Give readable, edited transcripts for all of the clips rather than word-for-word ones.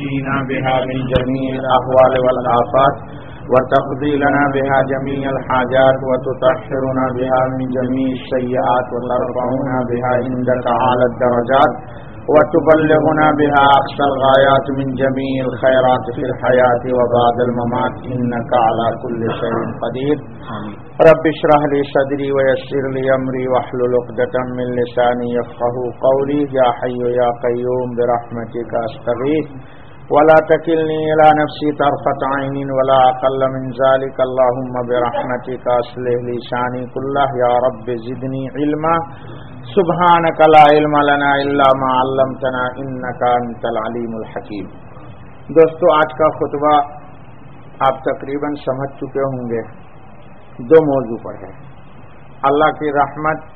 تنجينا بها من جميع الأهوال والآفات وتقضي لنا بها جميع الحاجات وتطهرنا بها من جميع السيئات وترفعنا بها عندك أعلى الدرجات وتبلغنا بها أقصى الغايات من جميع الخيرات في الحياة وبعد الممات إنك على كل شيء قدير. رب اشرح لي صدري ويسر لي أمري واحلل عقدة من لساني يفقهوا قولي. يا حي يا قيوم برحمتك أستغيث ولا تكلني إلى نفسي طرفة عين ولا أقل من ذلك. اللهم برحمتك أصلح لي شاني كله. يا رب زدني علما. سبحانك لا علم لنا الا ما علمتنا انك انت العلیم الحکیم. دوستو، آج کا خطبہ آپ تقریباً سمجھ چکے ہوں گے. دو موضوع پر ہے. اللہ کی رحمت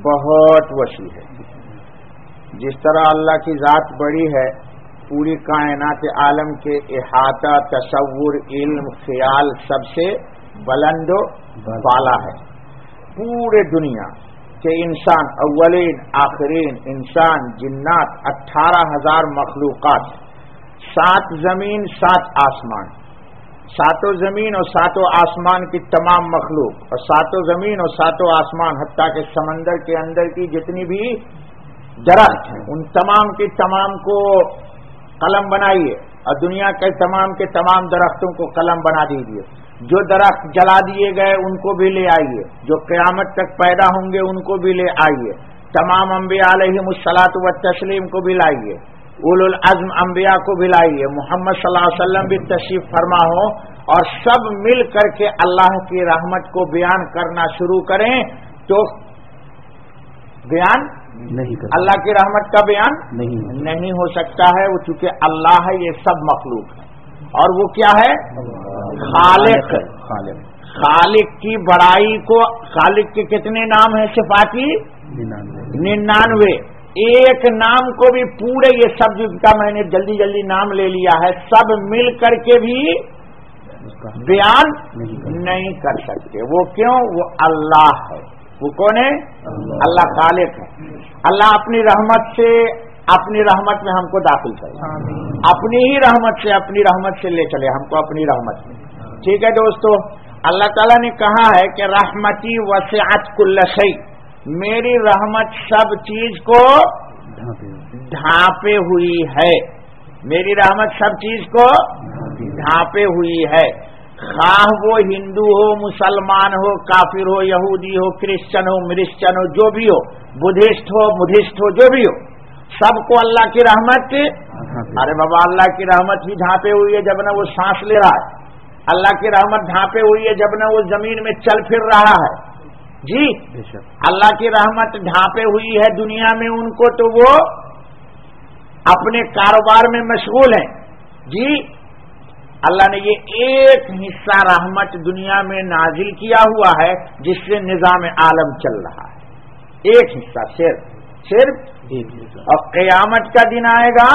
بہت وسیع ہے. جس طرح اللہ کی ذات بڑی ہے، پوری کائنات عالم کے احاطہ، تصور، علم، خیال سب سے بلند و بالا ہے. پورے دنیا کے انسان، اولین آخرین، انسان، جنات، 18,000 مخلوقات، 7 زمین 7 آسمان، 7 زمین اور 7 آسمان کی تمام مخلوق، اور 7 زمین اور 7 آسمان، حتیٰ کہ سمندر کے اندر کی جتنی بھی درخت ہیں، ان تمام کی تمام کو قلم بنائیے، اور دنیا کے تمام درختوں کو قلم بنا دیجیے. جو درخت جلا دیے گئے ان کو بھی لے آئیے، جو قیامت تک پیدا ہوں گے ان کو بھی لے آئیے. تمام انبیاء علیہم الصلاۃ والتسلیم کو بھی لائیے، اولو العزم انبیاء کو بھی لائیے، محمد صلی اللہ علیہ وسلم بھی تشریف فرما ہو، اور سب مل کر کے اللہ کی رحمت کو بیان کرنا شروع کریں تو بیان نہیں کر اللہ کی رحمت کا بیان نہیں ہو سکتا ہے. وہ چونکہ اللہ ہے، یہ سب مخلوق ہے، اور وہ کیا ہے؟ خالق کی بڑائی کو، خالق کے کتنے نام ہیں صفاتی؟ 99. ایک نام کو بھی پورے یہ سب کا میں نے جلدی نام لے لیا ہے، سب مل کر کے بھی بیان نہیں کر سکتے. وہ کیوں؟ وہ اللہ ہے. وہ کون ہے؟ اللہ خالق ہے. اللہ اپنی رحمت میں ہم کو داخل کرے، اپنی ہی رحمت سے لے چلے ہم کو اپنی رحمت میں. ٹھیک ہے دوستو، اللہ تعالیٰ نے کہا ہے کہ رحمتی وسعت کل شیء، میری رحمت سب چیز کو ڈھانپے ہوئی ہے. میری رحمت سب چیز کو ڈھانپے ہوئی ہے. خواہ وہ ہندو ہو، مسلمان ہو، کافر ہو، یہودی ہو، کرسچن ہو، مرسچن ہو، جو بھی ہو، بدھسٹ ہو، جو بھی ہو، سب کو اللہ کی رحمت. ارے بابا، اللہ کی رحمت بھی ڈھانپے ہوئی ہے جب نہ وہ سانس لے رہا ہے. اللہ کی رحمت ڈھانپے ہوئی ہے جب نہ وہ زمین میں چل پھر رہا ہے. جی، اللہ کی رحمت ڈھانپے ہوئی ہے دنیا میں ان کو تو وہ اپنے کاروبار میں مشغول ہیں. جی، اللہ نے یہ ایک حصہ رحمت دنیا میں نازل کیا ہوا ہے جس سے نظام عالم چل رہا ہے. ایک حصہ صرف ایک حصہ. اور قیامت کا دن آئے گا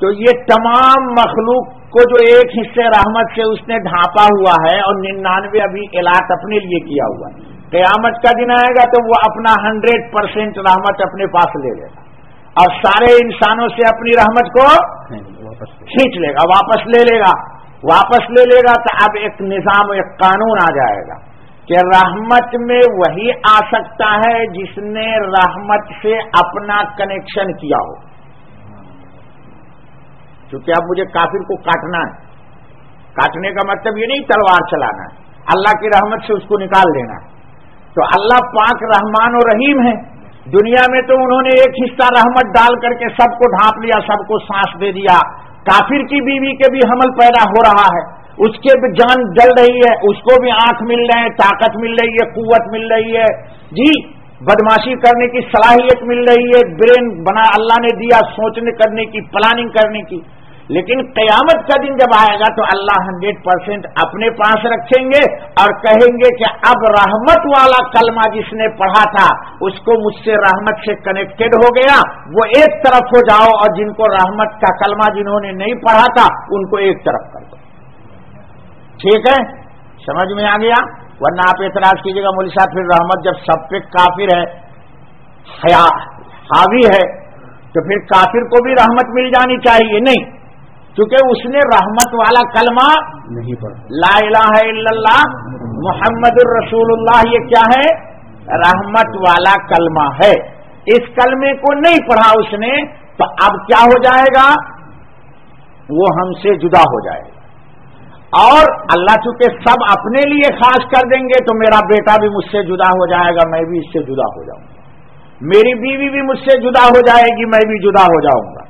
تو یہ تمام مخلوق کو جو ایک حصے رحمت سے اس نے ڈھانپا ہوا ہے اور 99 ابھی الات اپنے لیے کیا ہوا ہے، قیامت کا دن آئے گا تو وہ اپنا 100% رحمت اپنے پاس لے لے گا اور سارے انسانوں سے اپنی رحمت کو کھینچ لے گا، واپس لے لے گا. تو اب ایک نظام، ایک قانون آ جائے گا کہ رحمت میں وہی آ سکتا ہے جس نے رحمت سے اپنا کنیکشن کیا ہو. کیونکہ اب مجھے کافر کو کاٹنا ہے. کاٹنے کا مطلب یہ نہیں تلوار چلانا ہے، اللہ کی رحمت سے اس کو نکال دینا ہے. تو اللہ پاک رحمان و رحیم ہے. دنیا میں تو انہوں نے ایک حصہ رحمت ڈال کر کے سب کو ڈھانپ لیا، سب کو سانس دے دیا. کافر کی بیوی کے بھی حمل پیدا ہو رہا ہے، اس کے بھی جان جل رہی ہے، اس کو بھی آنکھ مل رہے ہیں، طاقت مل رہی ہے، قوت مل رہی ہے. جی، بدماشی کرنے کی صلاحیت مل رہی ہے، برین بنا اللہ نے دیا، سوچنے کرنے کی، پلاننگ کرنے کی. لیکن قیامت کا دن جب آئے گا تو اللہ 100% اپنے پاس رکھیں گے اور کہیں گے کہ اب رحمت والا کلمہ جس نے پڑھا تھا اس کو مجھ سے رحمت سے کنیکٹڈ ہو گیا، وہ ایک طرف ہو جاؤ، اور جن کو رحمت کا کلمہ جنہوں نے نہیں پڑھا تھا ان کو ایک طرف کر دو. ٹھیک ہے، سمجھ میں آ گیا؟ ورنہ آپ اعتراض کیجیے گا مولوی صاحب پھر رحمت جب سب پہ کافر ہے، حاوی ہے، تو پھر کافر کو بھی رحمت مل جانی چاہیے؟ نہیں، کیونکہ اس نے رحمت والا کلمہ نہیں پڑھا، لا الہ الا اللہ محمد الرسول اللہ، یہ کیا ہے؟ رحمت والا کلمہ ہے۔ اس کلمے کو نہیں پڑھا اس نے، تو اب کیا ہو جائے گا؟ وہ ہم سے جدا ہو جائے گا۔ اور اللہ چونکہ سب اپنے لیے خاص کر دیں گے، تو میرا بیٹا بھی مجھ سے جدا ہو جائے گا، میں بھی اس سے جدا ہو جاؤں گا، میری بیوی بھی مجھ سے جدا ہو جائے گی، میں بھی جدا ہو جاؤں گا،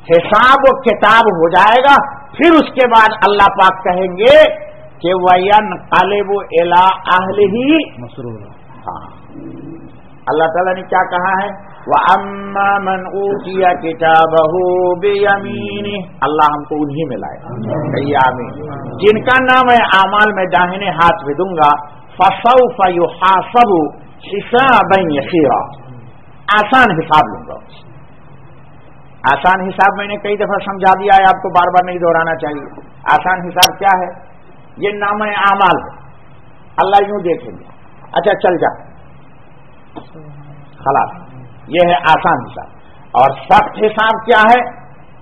حساب و کتاب ہو جائے گا۔ پھر اس کے بعد اللہ پاک کہیں گے کہ وَيَنْقَلِبُ إِلَىٰ أَهْلِهِ مَسْرُورًا۔ ہاں، اللہ تعالیٰ نے کیا کہا ہے؟ وَأَمَّا مَنْ أُوتِيَ كِتَابَهُ بِيَمِينِهِ، اللہ ہم کو انہی میں لائے آمین، جن کا نام ہے اعمال میں داہنے ہاتھ میں دوں گا، فَسَوْفَ يُحَاسَبُ حِسَابًا يَسِيرًا، آسان حساب لوں گا۔ آسان حساب میں نے کئی دفعہ سمجھا دیا ہے، آپ کو بار بار نہیں دہرانا چاہیے۔ آسان حساب کیا ہے؟ یہ نام اعمال ہے، اللہ یوں دیکھیں گے، اچھا چل جا، خلاص، یہ ہے آسان حساب۔ اور سخت حساب کیا ہے؟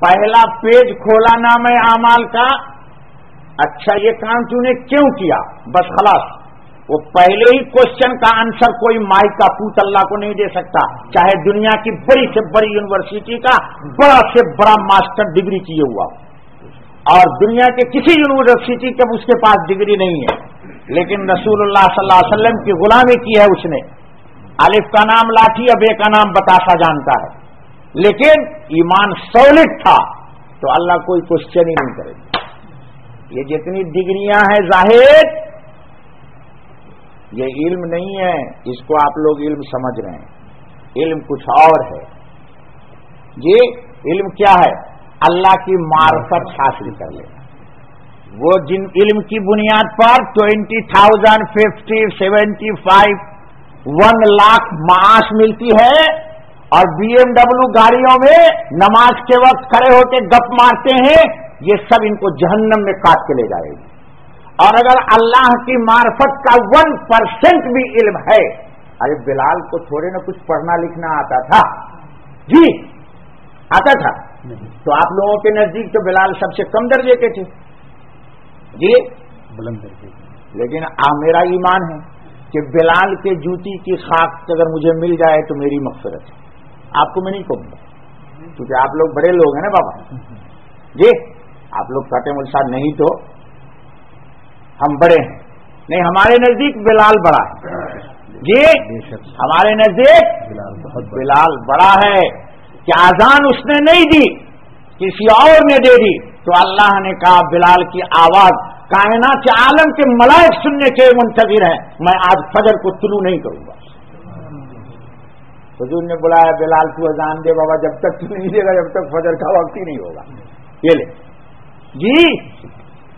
پہلا پیج کھولا نام اعمال کا، اچھا یہ کام تو نے کیوں کیا، بس خلاص، وہ پہلے ہی کوشچن کا آنسر کوئی مائی کا پوت اللہ کو نہیں دے سکتا، چاہے دنیا کی بڑی سے بڑی یونیورسٹی کا بڑا سے بڑا ماسٹر ڈگری کیے ہوا، اور دنیا کے کسی یونیورسٹی کے اس کے پاس ڈگری نہیں ہے، لیکن رسول اللہ صلی اللہ علیہ وسلم کی غلامی کی ہے اس نے، الف کا نام لاٹھی، اب ایک کا نام بتاسا جانتا ہے، لیکن ایمان سالڈ تھا، تو اللہ کوئی کوشچن ہی نہیں کرے گا۔ یہ جتنی ڈگریاں ہیں ظاہر، یہ علم نہیں ہے، اس کو آپ لوگ علم سمجھ رہے ہیں، علم کچھ اور ہے۔ یہ علم کیا ہے؟ اللہ کی معرفت حاصل کر لینا۔ وہ جن علم کی بنیاد پر 20,000 50 75 1 لاکھ معاش ملتی ہے، اور BMW گاڑیوں میں نماز کے وقت کھڑے ہو کے گپ مارتے ہیں، یہ سب ان کو جہنم میں کاٹ کے لے جائے گی۔ اور اگر اللہ کی معرفت کا 1% بھی علم ہے، ارے بلال کو تھوڑے نہ کچھ پڑھنا لکھنا آتا تھا، جی آتا تھا، تو آپ لوگوں کے نزدیک تو بلال سب سے کم درجے کے تھے، جی بلند درجے کے، لیکن میرا ایمان ہے کہ بلال کے جوتی کی خاک اگر مجھے مل جائے تو میری مغفرت ہے۔ آپ کو میں نہیں کہوں گا، کیونکہ آپ لوگ بڑے لوگ ہیں نا بابا جی، آپ لوگ کہتے ہیں صاحب نہیں تو ہم بڑے ہیں، نہیں ہمارے نزدیک بلال بڑا ہے، جی ہمارے نزدیک بلال بڑا ہے، کہ اذان اس نے نہیں دی، کسی اور نے دے دی، تو اللہ نے کہا بلال کی آواز کائنات عالم کے ملائک سننے کے منتظر ہیں، میں آج فجر کو طلوع نہیں کروں گا۔ حضور نے بلایا بلال تو اذان دے بابا، جب تک تو نہیں دے گا جب تک فجر کا وقت ہی نہیں ہوگا۔ یہ لے جی،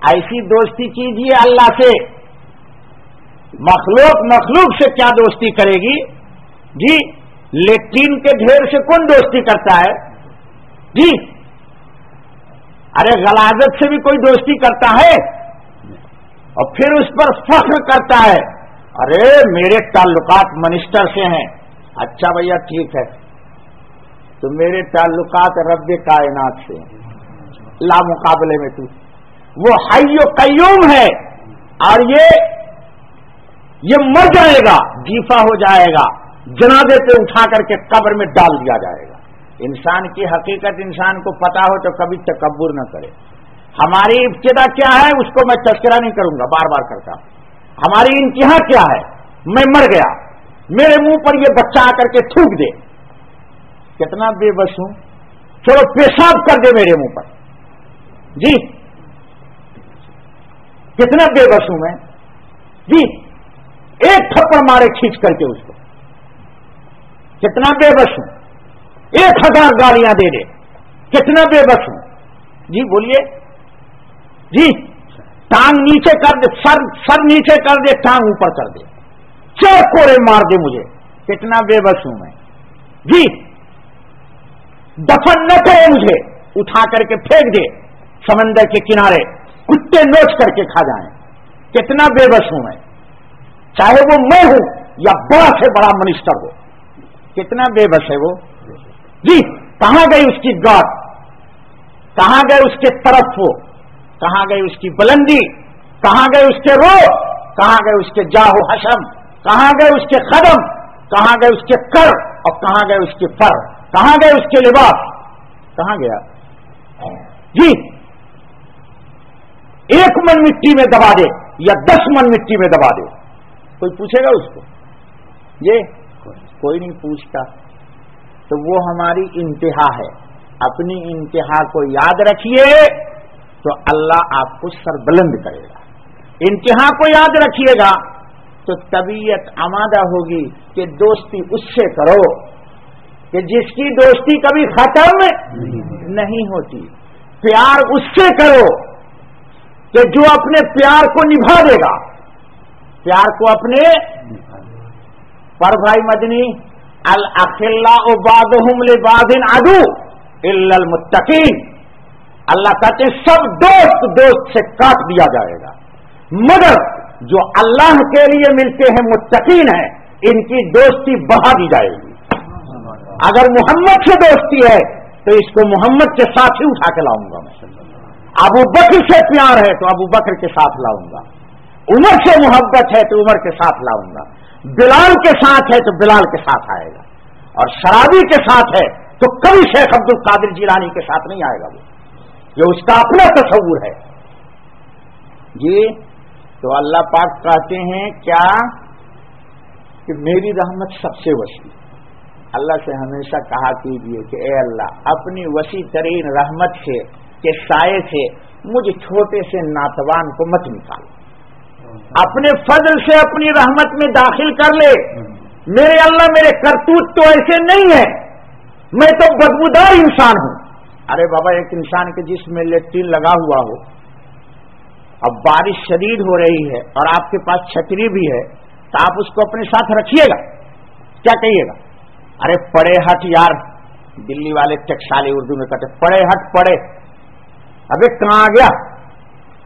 ایسی دوستی کیجیے اللہ سے، مخلوق سے کیا دوستی کرے گی جی؟ لیٹرین کے ڈھیر سے کون دوستی کرتا ہے جی؟ ارے غلاظت سے بھی کوئی دوستی کرتا ہے، اور پھر اس پر فخر کرتا ہے، ارے میرے تعلقات منسٹر سے ہیں، اچھا بھیا ٹھیک ہے، تو میرے تعلقات رب کائنات سے ہیں، لا مقابلے میں تو وہ حی و قیوم ہے، اور یہ مر جائے گا، جیفا ہو جائے گا، جنازے پہ اٹھا کر کے قبر میں ڈال دیا جائے گا۔ انسان کی حقیقت انسان کو پتا ہو تو کبھی تکبر نہ کرے۔ ہماری ابتدا کیا ہے اس کو میں تذکرہ نہیں کروں گا، بار بار کرتا ہوں۔ ہماری انتہا کیا ہے؟ میں مر گیا، میرے منہ پر یہ بچہ آ کر کے تھوک دے، کتنا بے بس ہوں، چلو پیشاب کر دے میرے منہ پر، جی کتنا بے بس ہوں میں، جی ایک تھپڑ مارے کھینچ کر کے اس کو، کتنا بے بس ہوں، 1000 گالیاں دے دے، کتنا بے بس ہوں، جی بولیے جی، ٹانگ نیچے کر دے، سر نیچے کر دے، ٹانگ اوپر کر دے، 4 کوڑے مار دے مجھے، کتنا بے بس ہوں میں، جی دفن نہ کرے مجھے، اٹھا کر کے پھینک دے سمندر کے کنارے، کتے نوچ کر کے کھا جائیں، کتنا بے بس ہوں میں، چاہے وہ میں ہوں یا بڑا سے بڑا منسٹر ہو، کتنا بے بس ہے وہ جی۔ کہاں گئی اس کی گاٹ، کہاں گئے اس کے طرف وہ، کہاں گئی اس کی بلندی، کہاں گئے اس کے رو، کہاں گئے اس کے جاہ و حشم، کہاں گئے اس کے قدم، کہاں گئے اس کے کر، اور کہاں گئے اس کے پر، کہاں گئے اس کے لباس، کہاں گیا؟ جی 1 من مٹی میں دبا دے یا 10 من مٹی میں دبا دے، کوئی پوچھے گا اس کو؟ یہ کوئی نہیں پوچھتا۔ تو وہ ہماری انتہا ہے، اپنی انتہا کو یاد رکھیے تو اللہ آپ کو سربلند کرے گا۔ انتہا کو یاد رکھیے گا تو طبیعت آمادہ ہوگی کہ دوستی اس سے کرو کہ جس کی دوستی کبھی ختم نہیں ہوتی، پیار اس سے کرو کہ جو اپنے پیار کو نبھا دے گا، پیار کو اپنے پر بھائی مدنی الاخلاء بعضهم لبعض عدو الا المتقین، اللہ کہتے ہیں سب دوست سے کاٹ دیا جائے گا مگر جو اللہ کے لیے ملتے ہیں متقین ہیں، ان کی دوستی بڑھا دی جائے گی۔ اگر محمد سے دوستی ہے تو اس کو محمد کے ساتھ ہی اٹھا کے لاؤں گا میں، ابو بکر سے پیار ہے تو ابو بکر کے ساتھ لاؤں گا، عمر سے محبت ہے تو عمر کے ساتھ لاؤں گا، بلال کے ساتھ ہے تو بلال کے ساتھ آئے گا، اور شرابی کے ساتھ ہے تو کبھی شیخ عبد القادر جیلانی کے ساتھ نہیں آئے گا، وہ یہ اس کا اپنا تصور ہے۔ جی تو اللہ پاک کہتے ہیں کیا کہ میری رحمت سب سے وسیع، اللہ سے ہمیشہ کہا کیجیے کہ اے اللہ اپنی وسیع ترین رحمت سے کے سائے سے مجھ چھوٹے سے ناتوان کو مت نکال، اپنے فضل سے اپنی رحمت میں داخل کر لے۔ میرے اللہ میرے کرتوت تو ایسے نہیں ہے، میں تو بدبودار انسان ہوں۔ ارے بابا ایک انسان کے جسم میں لیٹرین لگا ہوا ہو، اب بارش شدید ہو رہی ہے اور آپ کے پاس چھتری بھی ہے تو آپ اس کو اپنے ساتھ رکھیے گا؟ کیا کہیے گا؟ ارے پڑے ہٹ یار، دلی والے ٹکسالی اردو میں کہتے پڑے ہٹ پڑے، ابے کہاں آ گیا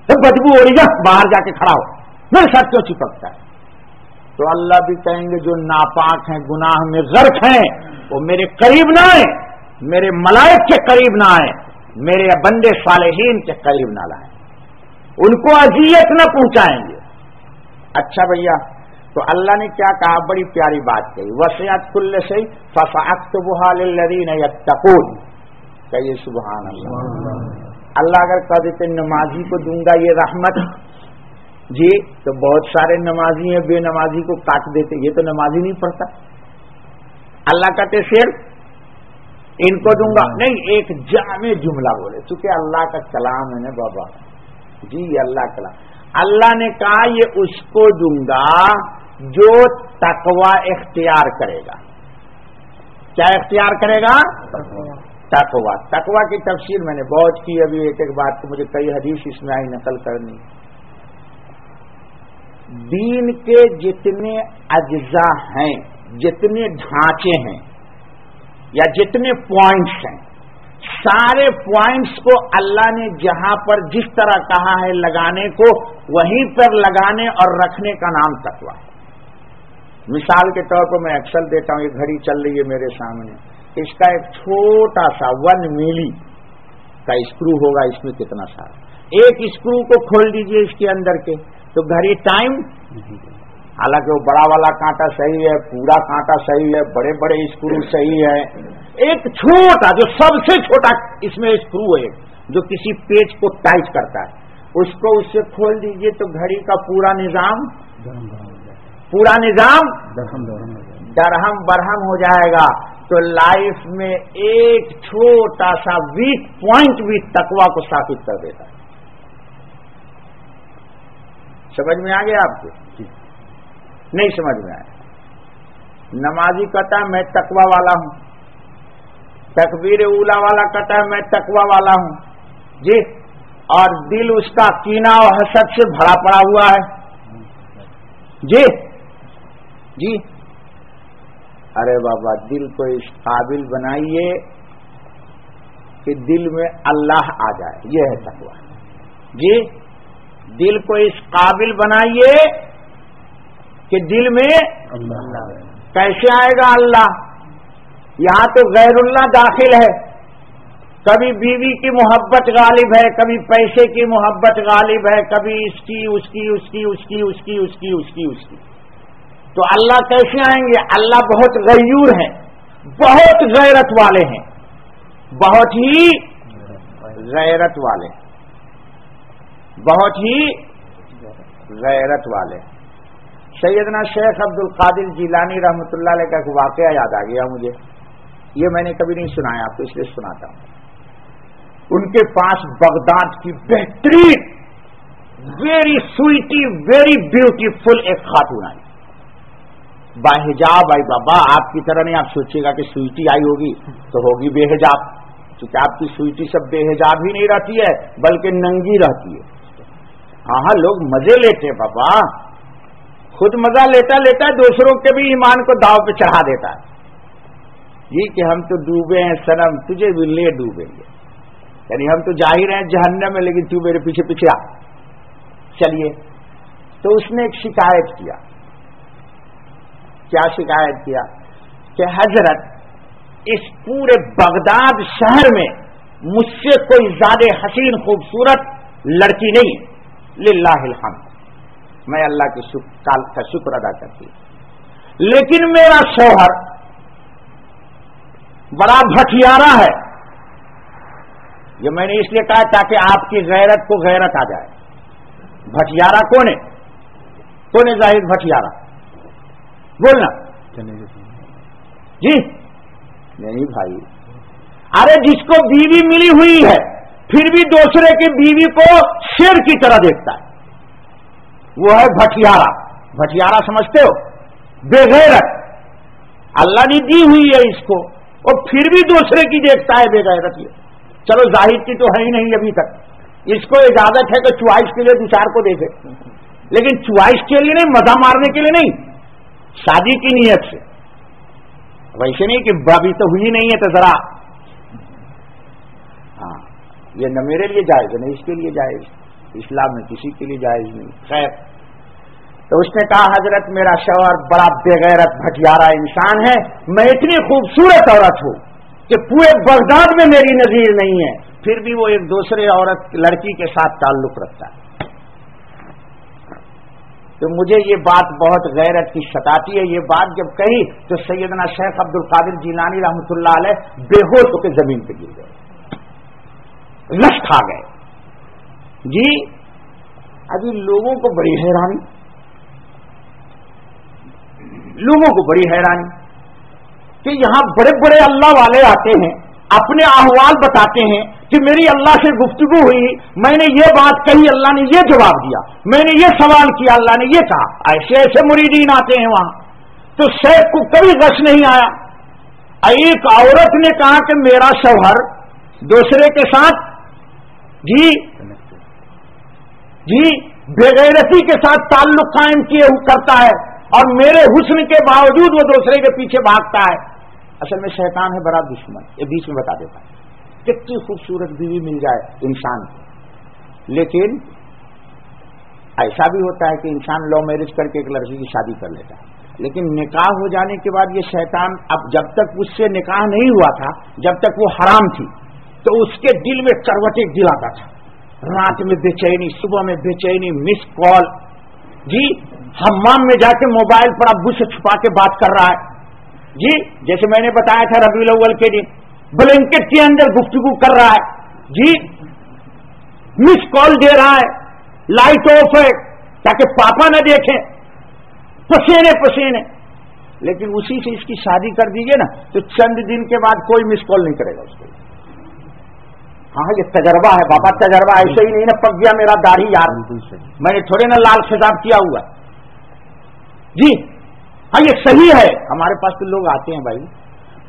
تو بدبو ہو رہی ہے، باہر جا کے کھڑا ہو، میرے ساتھ کیوں چپکتا ہے؟ تو اللہ بھی کہیں گے جو ناپاک ہیں گناہ میں غرق ہیں وہ میرے قریب نہ آئیں، میرے ملائک کے قریب نہ آئیں، میرے بندے صالحین کے قریب نہ لائیں، ان کو اذیت نہ پہنچائیں گے۔ اچھا بھیا تو اللہ نے کیا کہا؟ بڑی پیاری بات کہی، وسعت کل شیء فساکتبها للذین یتقون، کہیے سبحان اللہ۔ اللہ اگر کہہ دیتے نمازی کو دوں گا یہ رحمت جی تو بہت سارے نمازی ہیں بے نمازی کو کاٹ دیتے، یہ تو نمازی نہیں پڑھتا۔ اللہ کہتے صرف ان کو دوں گا نہیں، ایک جامع جملہ بولے چونکہ اللہ کا کلام ہے نا بابا جی، اللہ کلام، اللہ نے کہا یہ اس کو دوں گا جو تقوی اختیار کرے گا۔ کیا اختیار کرے گا؟ تقوی۔ تقوی کی تفسیر میں نے بہت کی، ابھی ایک ایک بات کو مجھے کئی حدیث اس میں آئی نقل کرنی۔ دین کے جتنے اجزاء ہیں، جتنے ڈھانچے ہیں یا جتنے پوائنٹس ہیں، سارے پوائنٹس کو اللہ نے جہاں پر جس طرح کہا ہے لگانے کو وہیں پر لگانے اور رکھنے کا نام تقوی ہے۔ مثال کے طور پر میں اکثر دیتا ہوں، یہ گھڑی چل رہی ہے میرے سامنے، اس کا ایک چھوٹا سا 1 ملی کا اسکرو ہوگا، اس میں کتنا سارا، ایک اسکرو کو کھول دیجئے اس کے اندر کے تو گھڑی ٹائم، حالانکہ وہ بڑا والا کانٹا صحیح ہے، پورا کانٹا صحیح ہے، بڑے بڑے اسکرو صحیح ہے، ایک چھوٹا جو سب سے چھوٹا اس میں اسکرو ہے جو کسی پیچ کو ٹائٹ کرتا ہے، اس کو اس سے کھول دیجئے تو گھڑی کا پورا نظام درہم برہم ہو جائے گا۔ تو لائف میں ایک چھوٹا سا ویک پوائنٹ بھی تقوی کو ثابت کر دیتا ہے۔ سمجھ میں آ گیا آپ کو؟ نہیں سمجھ میں آیا؟ نمازی کہتا ہے میں تقوی والا ہوں، تکبیر اولا والا کہتا ہے میں تقوی والا ہوں جی، اور دل اس کا کینہ اور حسد سے بھرا پڑا ہوا ہے جی جی۔ ارے بابا دل کو اس قابل بنائیے کہ دل میں اللہ آ جائے، یہ ہے تقوی جی۔ دل کو اس قابل بنائیے کہ دل میں اللہ، کیسے آئے گا اللہ؟ یہاں تو غیر اللہ داخل ہے. کبھی بیوی کی محبت غالب ہے, کبھی پیسے کی محبت غالب ہے, کبھی اس کی اس کی اس کی اس کی اس کی اس کی اس کی اس کی. تو اللہ کیسے آئیں گے؟ اللہ بہت غیور ہیں, بہت غیرت والے ہیں, بہت ہی غیرت والے, بہت ہی غیرت والے. سیدنا شیخ عبد القادر جیلانی رحمۃ اللہ علیہ کا ایک واقعہ یاد آ گیا مجھے. یہ میں نے کبھی نہیں سنایا آپ کو, اس لیے سناتا ہوں. ان کے پاس بغداد کی بہترین ویری سویٹی ویری بیوٹیفل ایک خاتون آئی, باحجاب آئی. بابا آپ کی طرح نہیں, آپ سوچیے گا کہ سویٹی آئی ہوگی تو ہوگی بے حجاب, کیونکہ آپ کی سویٹی سب بے حجاب ہی نہیں رہتی ہے بلکہ ننگی رہتی ہے. ہاں لوگ مزے لیتے ہیں بابا, خود مزہ لیتا لیتا دوسروں کے بھی ایمان کو داؤ پہ چڑھا دیتا ہے. جی کہ ہم تو ڈوبے ہیں صنم, تجھے بھی لے ڈوبیں گے. یعنی ہم تو جا ہی رہے ہیں جہنم میں, لیکن تو میرے پیچھے پیچھے آ. چلیے, تو اس نے ایک شکایت کیا. کیا شکایت کیا؟ کہ حضرت اس پورے بغداد شہر میں مجھ سے کوئی زیادہ حسین خوبصورت لڑکی نہیں, للہ الحمد, میں اللہ کے کا شکر ادا کرتی ہوں, لیکن میرا شوہر بڑا بھٹیارا ہے. یہ میں نے اس لیے کہا تاکہ آپ کی غیرت کو غیرت آ جائے. بھٹیارا کون ہے؟ کون ہے زاہد بھٹیارا؟ بولنا جی. نہیں بھائی, ارے جس کو بیوی ملی ہوئی ہے پھر بھی دوسرے کی بیوی کو شیر کی طرح دیکھتا ہے, وہ ہے بھٹیارا. بھٹیارا سمجھتے ہو؟ بے غیرت. اللہ نے دی ہوئی ہے اس کو, اور پھر بھی دوسرے کی دیکھتا ہے بے غیرت. یہ چلو ظاہر کی تو ہے ہی نہیں ابھی تک, اس کو اجازت ہے کہ چوائس کے لیے دو چار کو دیکھے, لیکن چوائس کے لیے نہیں, مزہ مارنے کے لیے نہیں, شادی کی نیت سے. ویسے نہیں کہ ابھی تو ہوئی نہیں ہے تو ذرا, ہاں یہ نہ میرے لیے جائز ہے نہ اس کے لیے جائز, اسلام میں کسی کے لیے جائز نہیں. خیر, تو اس نے کہا حضرت میرا شوہر بڑا بے غیرت بھٹیارا انسان ہے, میں اتنی خوبصورت عورت ہوں کہ پورے بغداد میں میری نظیر نہیں ہے, پھر بھی وہ ایک دوسرے عورت لڑکی کے ساتھ تعلق رکھتا ہے. تو مجھے یہ بات بہت غیرت کی ستاتی ہے. یہ بات جب کہی تو سیدنا شیخ عبد القادر جیلانی رحمۃ اللہ علیہ بے ہوش ہو کے زمین پہ گر گئے, لش کھا گئے. جی ابھی لوگوں کو بڑی حیرانی, لوگوں کو بڑی حیرانی کہ یہاں بڑے بڑے اللہ والے آتے ہیں, اپنے احوال بتاتے ہیں کہ میری اللہ سے گفتگو ہوئی, میں نے یہ بات کہی, اللہ نے یہ جواب دیا, میں نے یہ سوال کیا, اللہ نے یہ کہا. ایسے ایسے مریدین آتے ہیں وہاں. تو شیخ کو کبھی غش نہیں آیا. ایک عورت نے کہا کہ میرا شوہر دوسرے کے ساتھ جی بے غیرتی کے ساتھ تعلق قائم کیے کرتا ہے, اور میرے حسن کے باوجود وہ دوسرے کے پیچھے بھاگتا ہے. اصل میں شیطان ہے بڑا دشمن, یہ بیچ میں بتا دیتا ہے. کتنی خوبصورت بیوی مل جائے انسان کو, لیکن ایسا بھی ہوتا ہے کہ انسان لو میرج کر کے ایک لڑکی کی شادی کر لیتا ہے, لیکن نکاح ہو جانے کے بعد یہ شیطان, اب جب تک اس سے نکاح نہیں ہوا تھا, جب تک وہ حرام تھی, تو اس کے دل میں کروٹیں دلاتا تھا. رات میں بے چینی, صبح میں بے چینی, مس کال, جی حمام میں جا کے موبائل پر ابو سے چھپا کے بات کر رہا ہے. جی جیسے میں نے بتایا تھا ربیع الاول کے دن بلینکٹ کے اندر گفتگو کر رہا ہے, جی مس کال دے رہا ہے, لائٹ آف ہے تاکہ پاپا نہ دیکھیں, پسینے پسینے. لیکن اسی سے اس کی شادی کر دیجئے نا تو چند دن کے بعد کوئی مس کال نہیں کرے گا اس کو. ہاں یہ تجربہ ہے بابا, تجربہ. ایسے ہی نہیں نا پک گیا میرا داڑھی یار, میں نے تھوڑے نا لال خطاب کیا ہوا. جی ہاں یہ صحیح ہے. ہمارے پاس تو لوگ آتے ہیں بھائی,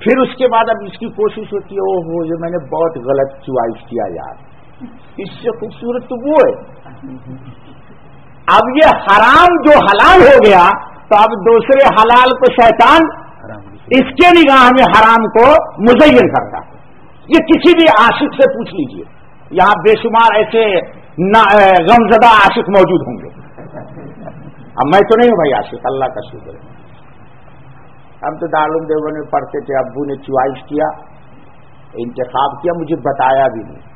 پھر اس کے بعد اب اس کی کوشش ہوتی ہے, او ہو یہ میں نے بہت غلط چوائس کیا یار, اس سے خوبصورت تو وہ ہے. اب یہ حرام جو حلال ہو گیا, تو اب دوسرے حلال کو شیطان اس کے نگاہ میں حرام کو مزین کرتا. یہ کسی بھی عاشق سے پوچھ لیجئے, یہاں بے شمار ایسے غمزدہ عاشق موجود ہوں گے. اب میں تو نہیں ہوں بھائی عاشق, اللہ کا شکر ہے. ہم تو دارالعلوم دیوبند میں پڑھتے تھے، ابو نے چوائس کیا، انتخاب کیا، مجھے بتایا بھی نہیں،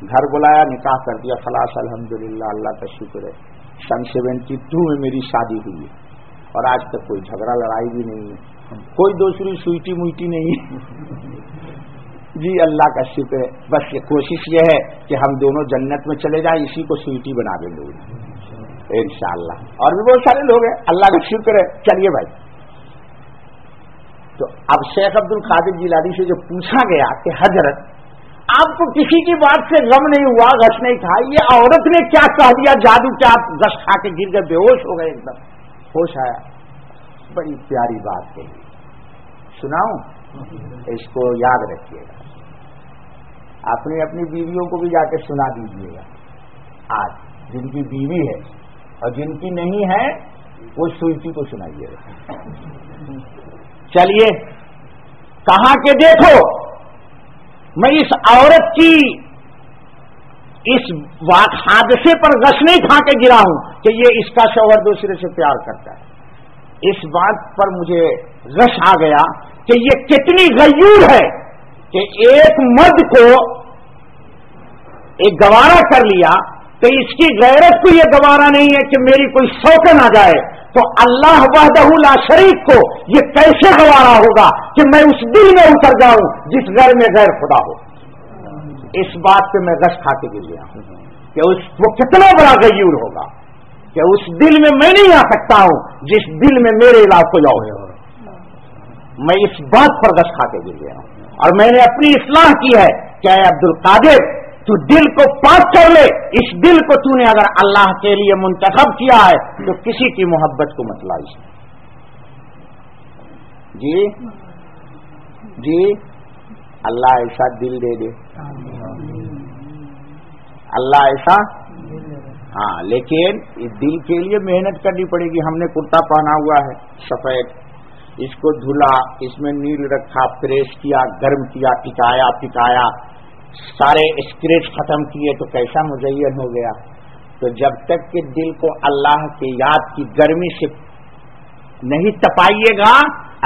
گھر بلایا، نکاح کر دیا، خلاص الحمدللہ، اللہ کا شکر ہے۔ سن 72 میں میری شادی ہوئی ہے اور آج تک کوئی جھگڑا لڑائی بھی نہیں ہے، کوئی دوسری سوئٹی موئٹی نہیں ہے جی اللہ کا شکر ہے۔ بس یہ کوشش یہ ہے کہ ہم دونوں جنت میں چلے جائیں، اسی کو سوئٹی بنا دیں لوگ انشاءاللہ، اور بھی بہت سارے لوگ ہیں، اللہ کا شکر ہے۔ چلیے بھائی، تو اب شیخ عبد القادر جیلانی سے جو پوچھا گیا کہ حضرت آپ کو کسی کی بات سے غم نہیں ہوا، غش نہیں کھا، یہ عورت نے کیا کہہ دیا جادو کیا آپ غش کھا کے گر گئے، بے ہوش ہو گئے، ایک دم ہوش آیا؟ بڑی پیاری بات کہی، سناؤں؟ اس کو یاد رکھیے گا، اپنی اپنی بیویوں کو بھی جا کے سنا دیجیے گا، آج جن کی بیوی ہے اور جن کی نہیں ہے وہ سوئٹی کو سنائیے گا۔ چلیے، کہا کہ دیکھو میں اس عورت کی اس حادثے پر غش نہیں کھا کے گرا ہوں کہ یہ اس کا شوہر دوسرے سے پیار کرتا ہے، اس بات پر مجھے غش آ گیا کہ یہ کتنی غیور ہے کہ ایک مرد کو ایک گوارا کر لیا، تو اس کی غیرت کو یہ گوارا نہیں ہے کہ میری کوئی شوکن آ جائے، تو اللہ وحدہ لا شریک کو یہ کیسے گوارا ہوگا کہ میں اس دل میں اتر جاؤں جس گھر میں غیر خدا ہو؟ اس بات پہ میں غش کھا کے گر گیا ہوں کہ وہ کتنا بڑا غیور ہوگا کہ اس دل میں میں نہیں آ سکتا ہوں جس دل میں میرے علاج کو جاؤ۔ میں اس بات پر غش کھا کے گر گیا ہوں، اور میں نے اپنی اصلاح کی ہے کہ اے عبد القادر، تو دل کو پاک کر لے، اس دل کو تو نے اگر اللہ کے لیے منتخب کیا ہے تو کسی کی محبت کو مت لا اس میں۔ جی جی، اللہ ایسا دل دے دے، اللہ ایسا، ہاں، لیکن اس دل کے لیے محنت کرنی پڑے گی۔ ہم نے کرتا پہنا ہوا ہے سفید، اس کو دھلا، اس میں نیل رکھا، پریس کیا، گرم کیا، پکایا، سارے اسکریچ ختم کیے تو کیسا مزین ہو گیا۔ تو جب تک کہ دل کو اللہ کی یاد کی گرمی سے نہیں تپائیے گا،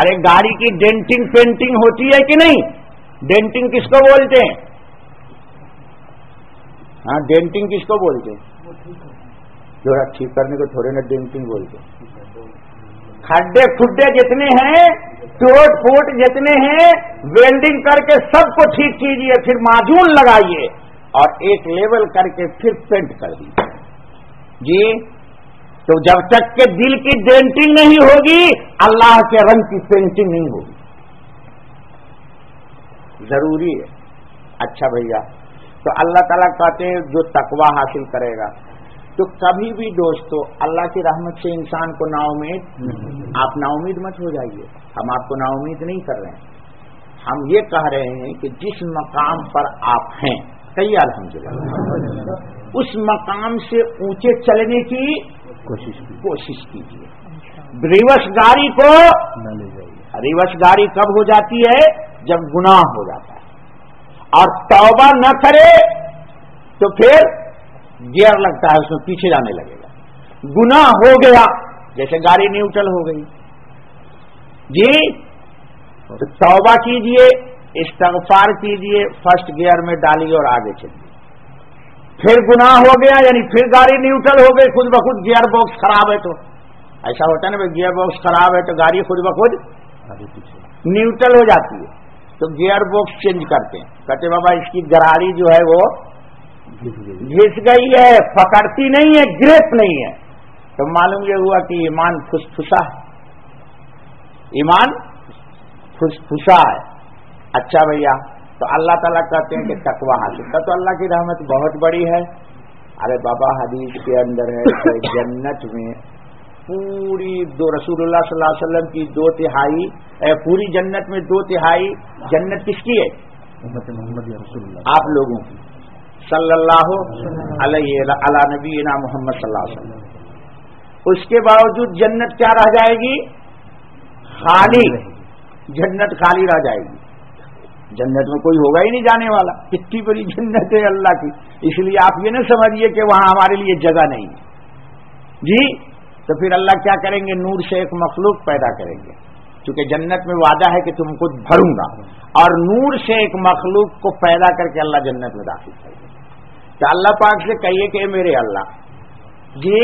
ارے گاڑی کی ڈینٹنگ پینٹنگ ہوتی ہے کہ نہیں؟ ڈینٹنگ کس کو بولتے ہیں؟ ہاں، ڈینٹنگ کس کو بولتے ہیں؟ جو ٹھیک کرنے کو تھوڑے نا ڈینٹنگ بولتے ہیں۔ کھڈے کھڈے جتنے ہیں، ٹوٹ پھوٹ جتنے ہیں، ویلڈنگ کر کے سب کو ٹھیک کیجئے، پھر معجون لگائیے اور ایک لیول کر کے پھر پینٹ کر دیجیے جی۔ تو جب تک کہ دل کی ڈینٹنگ نہیں ہوگی، اللہ کے رنگ کی پینٹنگ نہیں ہوگی، ضروری ہے۔ اچھا بھیا، تو اللہ تعالیٰ کہتے ہیں جو تقوی حاصل کرے گا، تو کبھی بھی دوستو اللہ کی رحمت سے انسان کو نا امید، آپ نا امید مت ہو جائیے، ہم آپ کو نا امید نہیں کر رہے ہیں، ہم یہ کہہ رہے ہیں کہ جس مقام پر آپ ہیں، کہیے الحمدللہ، اس مقام سے اونچے چلنے کی کوشش کیجیے، ریورس گاڑی کو نہ لے جائیے۔ ریورس گاڑی کب ہو جاتی ہے؟ جب گناہ ہو جاتا ہے، اور توبہ نہ کرے تو پھر گیئر لگتا ہے، اس میں پیچھے جانے لگے گا۔ گناہ ہو گیا جیسے گاڑی نیوٹرل ہو گئی جی، تو توبہ کیجئے، استغفار کیجئے، فرسٹ گیئر میں ڈالیے اور آگے چلیے۔ پھر گناہ ہو گیا یعنی پھر گاڑی نیوٹرل ہو گئی، خود بخود گیئر باکس خراب ہے، تو ایسا ہوتا ہے نا بھائی، گیئر باکس خراب ہے تو گاڑی خود بخود نیوٹرل ہو جاتی ہے، تو گیئر باکس چینج کرتے ہیں، کہتے بابا اس کی گراڑی جو ہے وہ گھس گئی ہے، پکڑتی نہیں ہے، گریپ نہیں ہے، تو معلوم یہ ہوا کہ ایمان پھسا ہے، ایمان پھسا ہے۔ اچھا بھیا، تو اللہ تعالیٰ کہتے ہیں کہ تقوی حاصل کر، تو اللہ کی رحمت بہت بڑی ہے۔ ارے بابا حدیث کے اندر ہے کہ جنت میں پوری رسول اللہ صلی اللہ علیہ وسلم کی 2/3، پوری جنت میں 2/3 جنت کس کی ہے؟ امت محمد یا رسول اللہ، آپ لوگوں کی، صلی اللہ علیہ علی نبینا محمد صلی اللہ علیہ وسلم۔ اس کے باوجود جنت کیا رہ جائے گی؟ خالی، جنت خالی رہ جائے گی، جنت میں کوئی ہوگا ہی نہیں جانے والا، کتنی بڑی جنت ہے اللہ کی، اس لیے آپ یہ نہ سمجھیے کہ وہاں ہمارے لیے جگہ نہیں ہے جی۔ تو پھر اللہ کیا کریں گے؟ نور سے ایک مخلوق پیدا کریں گے، کیونکہ جنت میں وعدہ ہے کہ تم کو بھروں گا، اور نور سے ایک مخلوق کو پیدا کر کے اللہ جنت میں داخل کریں گے۔ تو اللہ پاک سے کہیے کہ میرے اللہ جی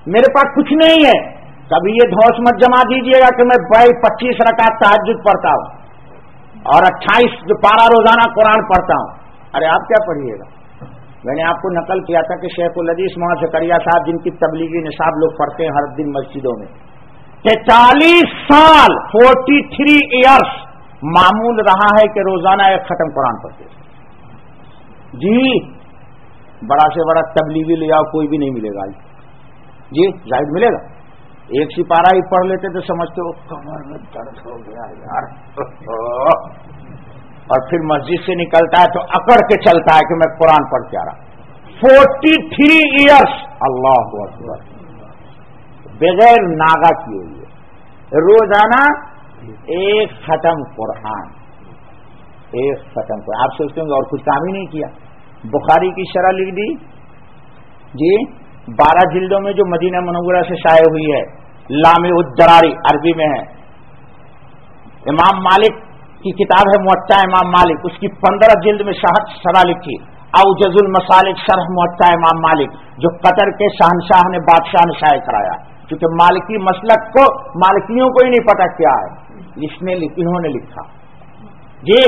میرے پاس کچھ نہیں ہے، کبھی یہ دھوس مت جما دیجیے گا کہ میں 25 رکعت تہجد پڑھتا ہوں اور 28 پارہ روزانہ قرآن پڑھتا ہوں۔ ارے آپ کیا پڑھیے گا؟ میں نے آپ کو نقل کیا تھا کہ شیخ الحدیث مولانا زکریا صاحب، جن کی تبلیغی نصاب لوگ پڑھتے ہیں ہر دن مسجدوں میں، 43 سال 43 ایئرس معمول رہا ہے کہ روزانہ ایک ختم قرآن پڑھتے ہیں۔ جی بڑا سے بڑا تبلیغی لے آؤ، کوئی بھی نہیں ملے گا جی، زائد ملے گا؟ ایک سپارہ ہی پڑھ لیتے تو سمجھتے ہو کمر میں درد ہو گیا یار، اور پھر مسجد سے نکلتا ہے تو اکڑ کے چلتا ہے کہ میں قرآن پڑھ کے آ رہا۔ 43 ایئرس، اللہ اکبر، بغیر ناغا کیے ہوئے روزانہ ایک ختم قرآن، ایک ختم قرآن۔ آپ سوچتے ہوں گے اور کچھ کام ہی نہیں کیا؟ بخاری کی شرح لکھ دی جی، 12 جلدوں میں جو مدینہ منورہ سے شائع ہوئی ہے، لامع الدراری عربی میں ہے۔ امام مالک کی کتاب ہے موطا امام مالک، اس کی 15 جلد میں شرح لکھی، اوجز المسالک شرح موطا امام مالک، جو قطر کے شہنشاہ نے بادشاہ نے شائع کرایا، کیونکہ مالکی مسلک کو مالکیوں کو ہی نہیں پتہ کیا ہے، انہوں نے لکھا جی۔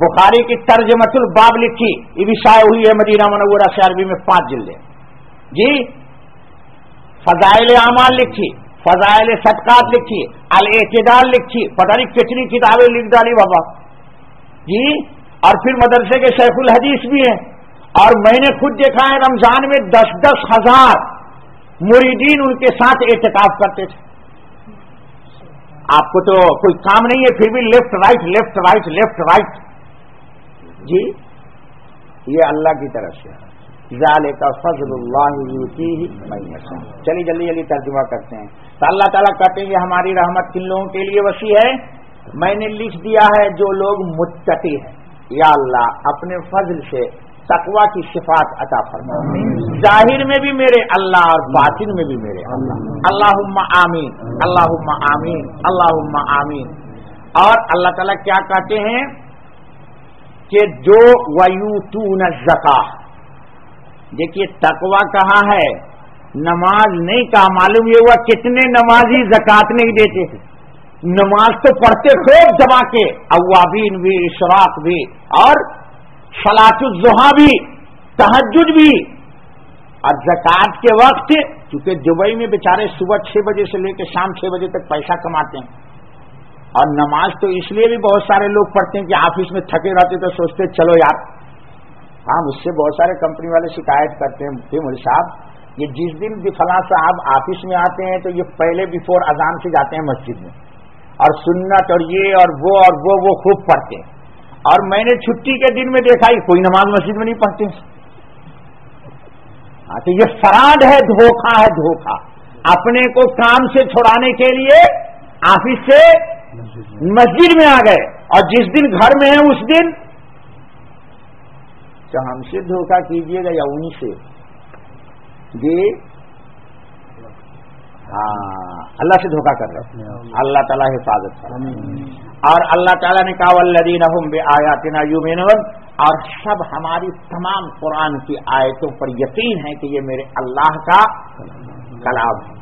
بخاری کی ترجمۃ الباب لکھی، یہ بھی شائع ہوئی ہے مدینہ منورہ سے عربی میں 5 جلدیں جی۔ فضائل اعمال لکھی، فضائل صدقات لکھی، الاعتدال لکھی، پتہ نہیں کتنی کتابیں لکھ ڈالی بابا جی۔ اور پھر مدرسے کے شیخ الحدیث بھی ہیں، اور میں نے خود دیکھا ہے رمضان میں 10-10 ہزار مریدین ان کے ساتھ اعتکاف کرتے تھے۔ آپ کو تو کوئی کام نہیں ہے، پھر بھی left right left right left right جی۔ یہ اللہ کی طرف سے ذالک فضل اللہ یؤتیہ من یشاء۔ چلیے جلدی جلدی ترجمہ کرتے ہیں۔ تو اللہ تعالیٰ کہتے ہیں یہ ہماری رحمت کن لوگوں کے لیے وسیع ہے؟ میں نے لکھ دیا ہے جو لوگ متقی ہیں، یا اللہ اپنے فضل سے تقوی کی صفات عطا فرما، ظاہر میں بھی میرے اللہ اور باطن میں بھی میرے اللہ۔ اللہم آمین، اللہم آمین، اللہم آمین۔ اور اللہ تعالیٰ کیا کہتے ہیں کہ جو ویؤتون الزکاۃ، دیکھیے تقوی کہاں ہے، نماز نہیں کہا۔ معلوم یہ ہوا کتنے نمازی زکات نہیں دیتے تھے، نماز تو پڑھتے خوب جما کے، اوابین بھی، اشراق بھی، اور صلاۃ الضحیٰ بھی، تہجد بھی، اور زکات کے وقت، کیونکہ دبئی میں بیچارے صبح 6 بجے سے لے کے شام 6 بجے تک پیسہ کماتے ہیں، اور نماز تو اس لیے بھی بہت سارے لوگ پڑھتے ہیں کہ آفس میں تھکے رہتے تو سوچتے چلو یار، ہاں مجھ سے بہت سارے کمپنی والے شکایت کرتے ہیں مولوی صاحب یہ جس دن بھی فلاں صاحب آفس میں آتے ہیں تو یہ پہلے بیفور اذان سے جاتے ہیں مسجد میں، اور سنت اور یہ اور وہ خوب پڑھتے ہیں، اور میں نے چھٹی کے دن میں دیکھا ہی کوئی نماز مسجد میں نہیں پڑھتے۔ ہاں تو یہ فراڈ ہے، دھوکہ ہے، دھوکہ۔ اپنے کو کام سے چھڑانے کے لیے آفس سے مسجد میں آ گئے، اور جس دن گھر میں ہیں اس دن تو ہم سے دھوکہ کیجیے گا یا ان سے جی؟ ہاں اللہ سے دھوکہ کر رہے ہیں، اللہ تعالیٰ حفاظت کر۔ اور اللہ تعالیٰ نے کہا والذین هم بآیاتنا یؤمنون، اور سب ہماری تمام قرآن کی آیتوں پر یقین ہے کہ یہ میرے اللہ کا کلام ہے۔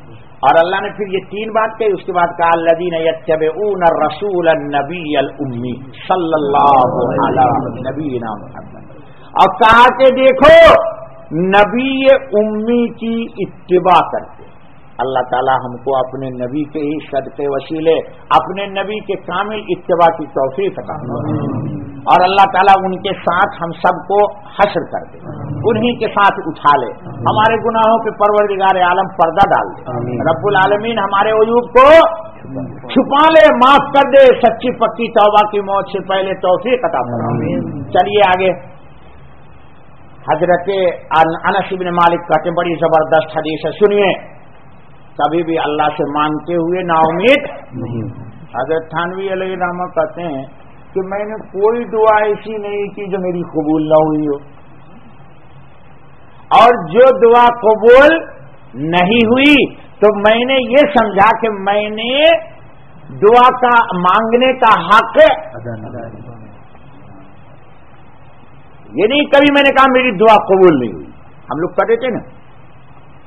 اور اللہ نے پھر یہ 3 بات کہی، اس کے بعد کہا الذین یتبعون الرسول النبی الامی صلی اللہ علی نبینا محمد، اور کہا کہ دیکھو نبی امی کی اتباع کرتے، اللہ تعالی ہم کو اپنے نبی کے ہی صدقے وسیلے اپنے نبی کے کامل اتباع کی توفیق عطا فرمائے، اور اللہ تعالیٰ ان کے ساتھ ہم سب کو حشر کر دے، انہی کے ساتھ اٹھا لے، ہمارے گناہوں پہ پروردگار عالم پردہ ڈال دے، رب العالمین ہمارے عیوب کو چھپا لے، معاف کر دے، سچی پکی توبہ کی موت سے پہلے توفیق عطا فرمائے۔ چلیے آگے، حضرت انس بن مالک کہتے ہیں بڑی زبردست حدیث ہے، سنیے، کبھی بھی اللہ سے مانگتے ہوئے نا امید نہیں۔ حضرت تھانوی علیہ الرحمہ کہتے ہیں کہ میں نے کوئی دعا ایسی نہیں کی جو میری قبول نہ ہوئی ہو، اور جو دعا قبول نہیں ہوئی تو میں نے یہ سمجھا کہ میں نے دعا کا مانگنے کا حق یہ نہیں کبھی میں نے کہا میری دعا قبول نہیں ہوئی. ہم لوگ کہتے تھے نا،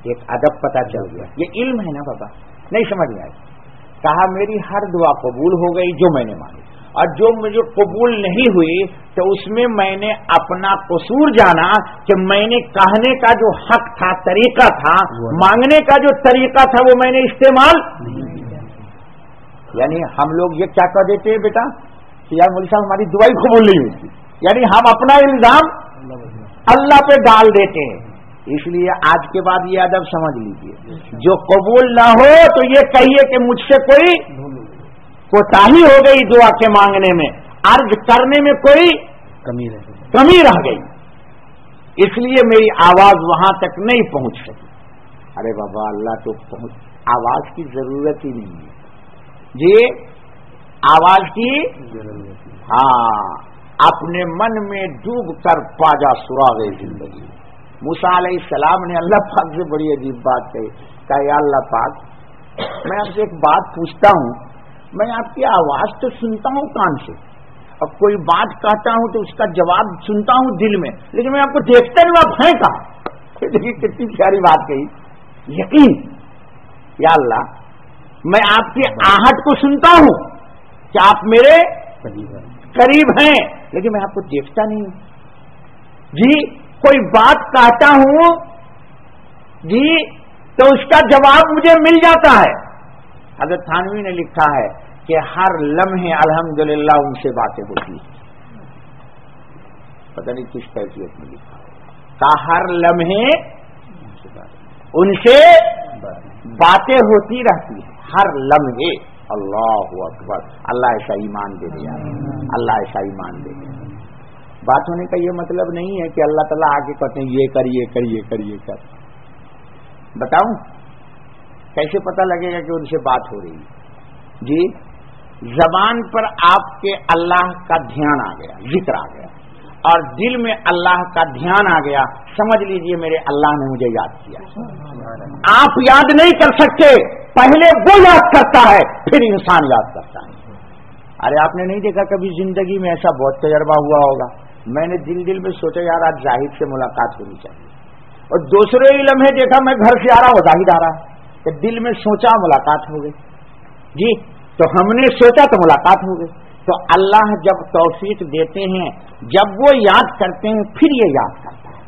ایک ادب پتہ چل گیا، یہ علم ہے نا بابا، نہیں سمجھ میں آئی. کہا میری ہر دعا قبول ہو گئی جو میں نے مانگی، اور جو مجھے قبول نہیں ہوئی تو اس میں میں نے اپنا قصور جانا کہ میں نے کہنے کا جو حق تھا، طریقہ تھا، مانگنے کا جو طریقہ تھا وہ میں نے استعمال. یعنی ہم لوگ یہ کیا کہہ دیتے ہیں بیٹا کہ یار مولوی صاحب ہماری دعا ہی قبول نہیں ہوتی، یعنی ہم اپنا الزام اللہ پہ ڈال دیتے ہیں. اس لیے آج کے بعد یہ ادب سمجھ لیجئے، جو قبول نہ ہو تو یہ کہیے کہ مجھ سے کوئی کوتاہی ہو گئی دعا کے مانگنے میں، عرض کرنے میں کوئی کمی رہ گئی، اس لیے میری آواز وہاں تک نہیں پہنچ سکی. ارے بابا اللہ تو آواز کی ضرورت ہی نہیں ہے جی، آواز کی ہاں، اپنے من میں ڈوب کر پاجا سراغ زندگی. موسیٰ علیہ السلام نے اللہ پاک سے بڑی عجیب بات کہی، کہا یا اللہ پاک میں آپ سے ایک بات پوچھتا ہوں، میں آپ کی آواز تو سنتا ہوں کان سے، اب کوئی بات کہتا ہوں تو اس کا جواب سنتا ہوں دل میں، لیکن میں آپ کو دیکھتا نہیں، آپ ہیں کہاں. دیکھیے کتنی پیاری بات کہی. یقین یا اللہ میں آپ کی آہٹ کو سنتا ہوں کہ آپ میرے قریب ہیں، لیکن میں آپ کو دیکھتا نہیں ہوں جی. کوئی بات کہتا ہوں جی تو اس کا جواب مجھے مل جاتا ہے. حضرت تھانوی نے لکھا ہے کہ ہر لمحے الحمدللہ ان سے باتیں ہوتی ہیں. پتہ نہیں کس کیفیت میں لکھا ہے، کہ ہر لمحے ان سے باتیں ہوتی رہتی ہیں، ہر لمحے. اللہ اکبر، اللہ ایسا ایمان دے دیا، اللہ ایسا ایمان دے دیا. بات ہونے کا یہ مطلب نہیں ہے کہ اللہ تعالیٰ آگے کہتے ہیں یہ کریے کریے کریے کر. بتاؤں کیسے پتہ لگے گا کہ ان سے بات ہو رہی ہے جی؟ زبان پر آپ کے اللہ کا دھیان آ گیا، ذکر آ گیا، اور دل میں اللہ کا دھیان آ گیا، سمجھ لیجئے میرے اللہ نے مجھے یاد کیا. آپ یاد نہیں کر سکتے، پہلے وہ یاد کرتا ہے پھر انسان یاد کرتا ہے. ارے آپ نے نہیں دیکھا کبھی زندگی میں ایسا بہت تجربہ ہوا ہوگا، میں نے دل میں سوچا یار آج زاہد سے ملاقات ہونی چاہیے، اور دوسرے ہی لمحے دیکھا میں گھر سے آ رہا ہوں زاہد آ رہا ہے، تو دل میں سوچا ملاقات ہو گئی جی. تو ہم نے سوچا تو ملاقات ہو گئی. تو اللہ جب توفیق دیتے ہیں، جب وہ یاد کرتے ہیں پھر یہ یاد کرتا ہے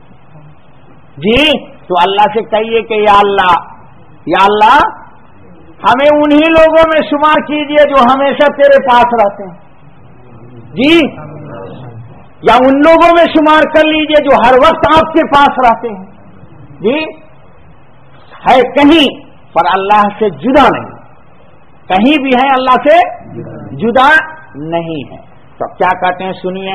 جی. تو اللہ سے کہیے کہ یا اللہ ہمیں انہی لوگوں میں شمار کیجئے جو ہمیشہ تیرے پاس رہتے ہیں جی، یا ان لوگوں میں شمار کر لیجئے جو ہر وقت آپ کے پاس رہتے ہیں جی. ہے کہیں پر اللہ سے جدا نہیں، کہیں بھی ہے اللہ سے جدا نہیں ہے. تو کیا کہتے ہیں سنیے.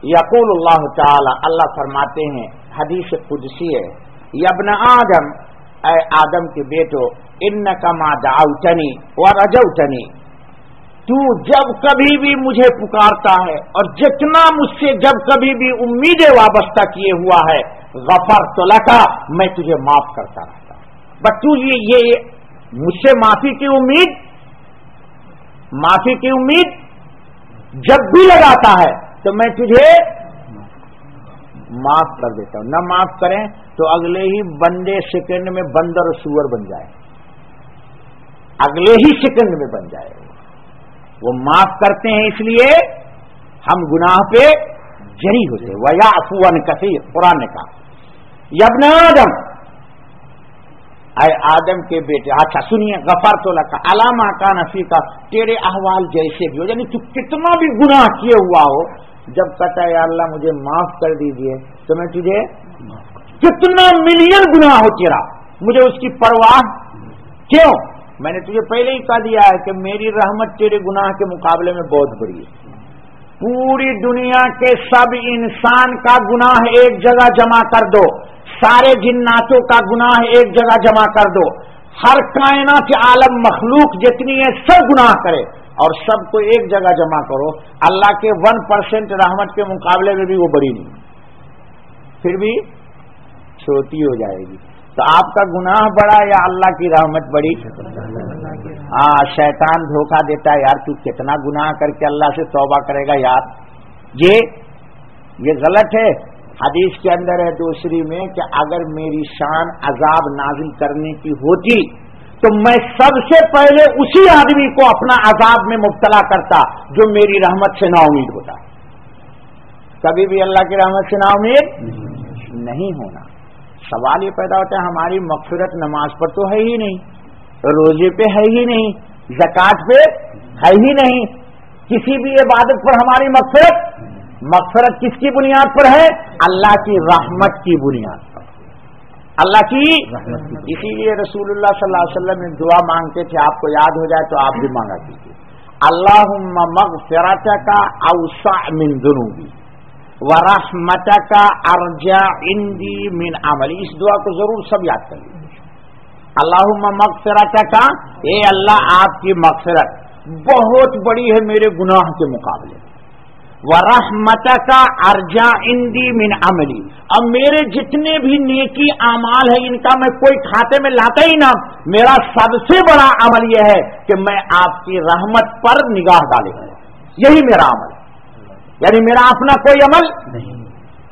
یقول اللہ تعالی، اللہ فرماتے ہیں، حدیث قدسی ہے، یا ابن آدم، اے آدم کے بیٹو، انک ما دعوتنی ورجوتنی، تو جب کبھی بھی مجھے پکارتا ہے اور جتنا مجھ سے جب کبھی بھی امیدیں وابستہ کیے ہوا ہے، غفرت لک، میں تجھے معاف کرتا رہتا ہوں. بس تو یہ مجھ سے معافی کی امید جب بھی لگاتا ہے تو میں تجھے معاف کر دیتا ہوں. نہ معاف کریں تو اگلے ہی بندے سیکنڈ میں بندر اور سور بن جائے، اگلے ہی سیکنڈ میں بن جائے. وہ معاف کرتے ہیں اس لیے ہم گناہ پہ جری ہوتے ہیں. وَيَعْفُو عَنْ كَثِيرٍ، قرآن نے کہا یا ابن آدم، اے آدم کے بیٹے. اچھا سنیے، غفرت لک علی ما کان فیک، تیرے احوال جیسے بھی ہو، یعنی تو کتنا بھی گناہ کیے ہوا ہو، جب کہتا ہے یا اللہ مجھے معاف کر دیجئے تو میں تجھے، کتنا ملین گناہ ہو تیرا، مجھے اس کی پرواہ کیوں. میں نے تجھے پہلے ہی کہہ دیا ہے کہ میری رحمت تیرے گناہ کے مقابلے میں بہت بڑی ہے. پوری دنیا کے سب انسان کا گناہ ایک جگہ جمع کر دو، سارے جناتوں کا گناہ ایک جگہ جمع کر دو، ہر کائنات عالم مخلوق جتنی ہے سب گناہ کرے اور سب کو ایک جگہ جمع کرو، اللہ کے 1% رحمت کے مقابلے میں بھی وہ بڑی نہیں، پھر بھی چھوٹی ہو جائے گی. تو آپ کا گناہ بڑا یا اللہ کی رحمت بڑی؟ شیطان دھوکہ دیتا ہے، یار تو کتنا گناہ کر کے اللہ سے توبہ کرے گا یار. یہ غلط ہے. حدیث کے اندر ہے دوسری میں کہ اگر میری شان عذاب نازل کرنے کی ہوتی تو میں سب سے پہلے اسی آدمی کو اپنا عذاب میں مبتلا کرتا جو میری رحمت سے نا امید ہوتا. کبھی بھی اللہ کی رحمت سے نا امید نہیں ہونا. سوال یہ پیدا ہوتا ہے ہماری مغفرت نماز پر تو ہے ہی نہیں، روزے پہ ہے ہی نہیں، زکوٰۃ پہ ہے ہی نہیں، کسی بھی عبادت پر ہماری مغفرت کس کی بنیاد پر ہے؟ اللہ کی رحمت کی بنیاد پر. اللہ کی اسی لیے رسول اللہ صلی اللہ علیہ وسلم نے دعا مانگتے تھے، آپ کو یاد ہو جائے تو آپ بھی مانگا کیجیے. اللہم مغفرتک اوسع من ذنوبی ورحمتک ارجع عندی من عملی. اس دعا کو ضرور سب یاد کر لیجیے. اللہم مغفرتک، اے اللہ آپ کی مغفرت بہت بڑی ہے میرے گناہ کے مقابلے. ورحمتک ارجع عندی من عملی، اب میرے جتنے بھی نیکی اعمال ہیں ان کا میں کوئی کھاتے میں لاتا ہی نہ، میرا سب سے بڑا عمل یہ ہے کہ میں آپ کی رحمت پر نگاہ ڈالے گا. یہی میرا عمل ہے. یعنی میرا اپنا کوئی عمل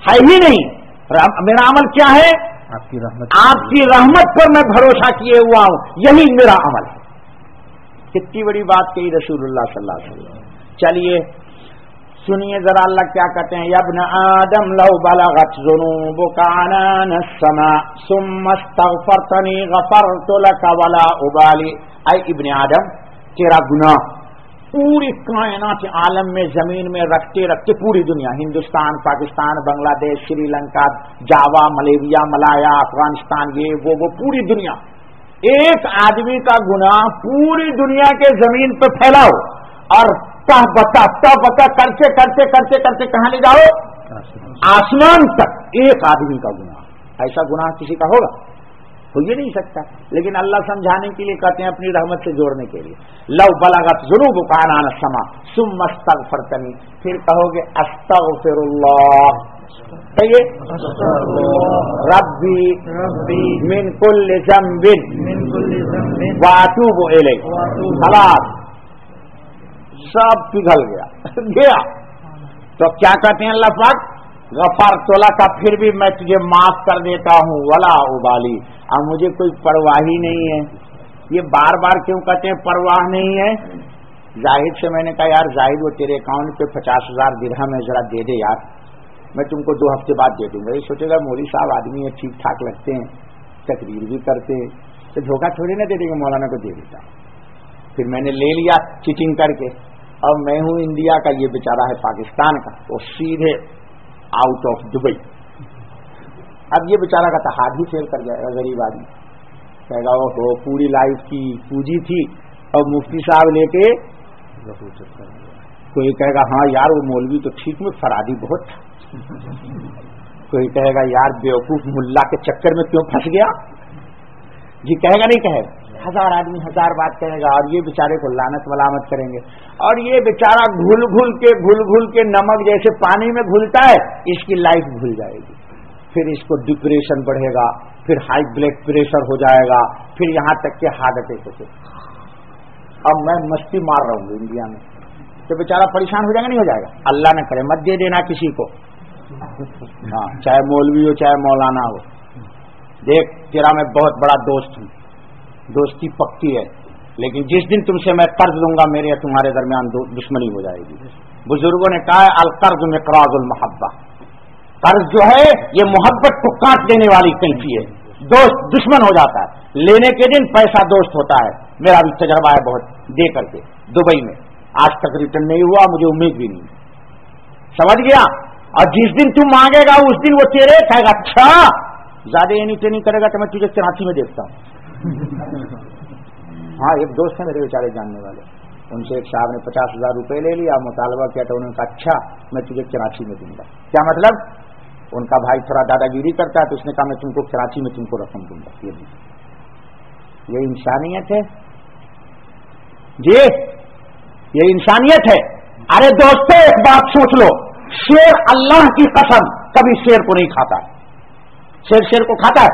ہے ہی نہیں. میرا عمل کیا ہے؟ آپ کی رحمت پر میں بھروسہ کیے ہوا ہوں، یہی میرا عمل ہے. کتنی بڑی بات کہی رسول اللہ صلی اللہ علیہ وسلم. چلیے سنیے ذرا اللہ کیا کہتے ہیں. یا ابن آدم لو بلغت ذنوبک عنان السماء ثم استغفرتنی غفرت لک ولا ابالی. اے ابن آدم، تیرا گناہ پوری کائنات عالم میں زمین میں رکھتے رکھتے پوری دنیا، ہندوستان، پاکستان، بنگلہ دیش، سری لنکا، جاوا، ملیریا، ملایا، افغانستان، یہ وہ پوری دنیا، ایک آدمی کا گناہ پوری دنیا کے زمین پہ پھیلاؤ اور بتا کرتے کرتے کرتے کرتے کہاں لے جاؤ؟ آسمان تک. ایک آدمی کا گناہ، ایسا گناہ کسی کا ہوگا؟ ہو یہ نہیں سکتا. لیکن اللہ سمجھانے کے لیے کہتے ہیں اپنی رحمت سے جوڑنے کے لیے. لو بلغت ذنوبک عنان السماء ثم استغفرتنی، پھر کہو گے استغفر اللہ، کہیے ربی من کل ذنب واتوب الیہ. خلاص سب پگھل گیا. تو کیا کہتے ہیں اللہ پاک؟ غفرت لک، پھر بھی میں تجھے معاف کر دیتا ہوں، ولا ابالی، اب مجھے کوئی پرواہ ہی نہیں ہے. یہ بار بار کیوں کہتے ہیں پرواہ نہیں ہے؟ زاہد سے میں نے کہا یار زاہد وہ تیرے اکاؤنٹ پہ 50,000 درہم ہے، ذرا دے دے یار، میں تم کو 2 ہفتے بعد دے دوں گا. یہ سوچے گا مولوی صاحب آدمی ہے، ٹھیک ٹھاک لگتے ہیں، تقریر بھی کرتے، تو دھوکہ تھوڑی نہ دے دیں گے مولانا کو دے دیتا. پھر میں نے لے لیا چیٹنگ کر کے. اب میں ہوں انڈیا کا، یہ بیچارہ ہے پاکستان کا، وہ سیدھے آؤٹ آف دبئی. اب یہ بیچارہ کا تو ہاتھ ہی فیل کر جائے گا. غریب آدمی کہے گا وہ پوری لائف کی پونجی تھی اور مفتی صاحب لے کے، کوئی کہے گا ہاں یار وہ مولوی تو ٹھیک میں فرادی بہت تھا، کوئی کہے گا یار بیوقوف ملا کے چکر میں کیوں پھنس گیا. جی کہے گا نہیں کہے گا؟ 1000 آدمی 1000 بات کہے گا اور یہ بیچارے کو لعنت ملامت کریں گے. اور یہ بیچارہ گھل گھل کے نمک جیسے پانی میں گھلتا ہے، اس کی لائف بھول جائے گی. پھر اس کو ڈپریشن بڑھے گا، پھر ہائی بلڈ پریشر ہو جائے گا، پھر یہاں تک کہ ہارٹ اٹیک ہوتے. اب میں مستی مار رہا ہوں انڈیا میں، تو بیچارہ پریشان ہو جائے گا نہیں ہو جائے گا؟ اللہ نہ کرے، مت دے دینا کسی کو، ہاں چاہے مولوی ہو چاہے مولانا ہو. دیکھ تیرا میں بہت بڑا دوست ہوں، دوستی پکی ہے، لیکن جس دن تم سے میں قرض لوں گا میرے تمہارے درمیان دشمنی ہو جائے گی. بزرگوں نے کہا ہے القرض مقراض المحبہ، قرض جو ہے یہ محبت کو کاٹ دینے والی کینچی ہے. دوست دشمن ہو جاتا ہے، لینے کے دن پیسہ دوست ہوتا ہے. میرا بھی تجربہ ہے بہت دے کر کے دبئی میں، آج تک ریٹرن نہیں ہوا، مجھے امید بھی نہیں. سمجھ گیا؟ اور جس دن تم مانگے گا اس دن وہ تیرے کہے گا اچھا زیادہ یہ نہیں کرے گا تو میں تجھے کراچی میں دیکھتا ہوں. ہاں ایک دوست ہے میرے بیچارے جاننے والے، ان سے ایک صاحب نے 50,000 روپے لے لیا، مطالبہ کیا تو انہوں نے کہا اچھا میں تجھے کراچی میں دوں گا. کیا مطلب؟ ان کا بھائی تھوڑا دادا گیری کرتا ہے تو اس نے کہا میں تم کو کراچی میں تم کو رقم دوں گا. یہ انسانیت ہے جی، یہ انسانیت ہے. ارے دوستو ایک بات سوچ لو، شیر اللہ کی قسم کبھی شیر کو نہیں کھاتا. شیر کو کھاتا ہے؟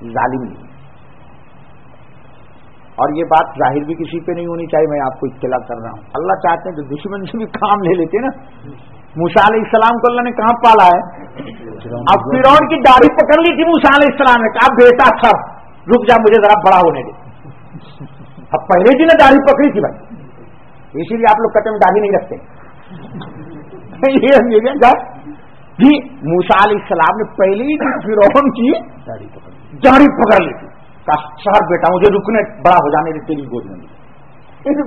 ظالم نہیں. اور یہ بات ظاہر بھی کسی پہ نہیں ہونی چاہیے، میں آپ کو اطلاع کر رہا ہوں. اللہ چاہتے ہیں تو دشمن سے بھی کام لے لیتے نا. موسیٰ علیہ السلام کو اللہ نے کہاں پالا ہے؟ اب فرعون کی داڑھی پکڑ لی تھی موسیٰ علیہ السلام نے کہا بیٹا تھا رک جا مجھے ذرا بڑا ہونے دے. اب پہلے دن داڑھی پکڑی تھی بھائی، اسی لیے آپ لوگ کہتے ہیں داڑھی نہیں رکھتے. جی موسیٰ علیہ السلام نے پہلے ہی فرعون کی داڑھی پکڑ لی تھی. کہا شہر بیٹا مجھے رکنے بڑا ہو جانے دے تیری گود میں.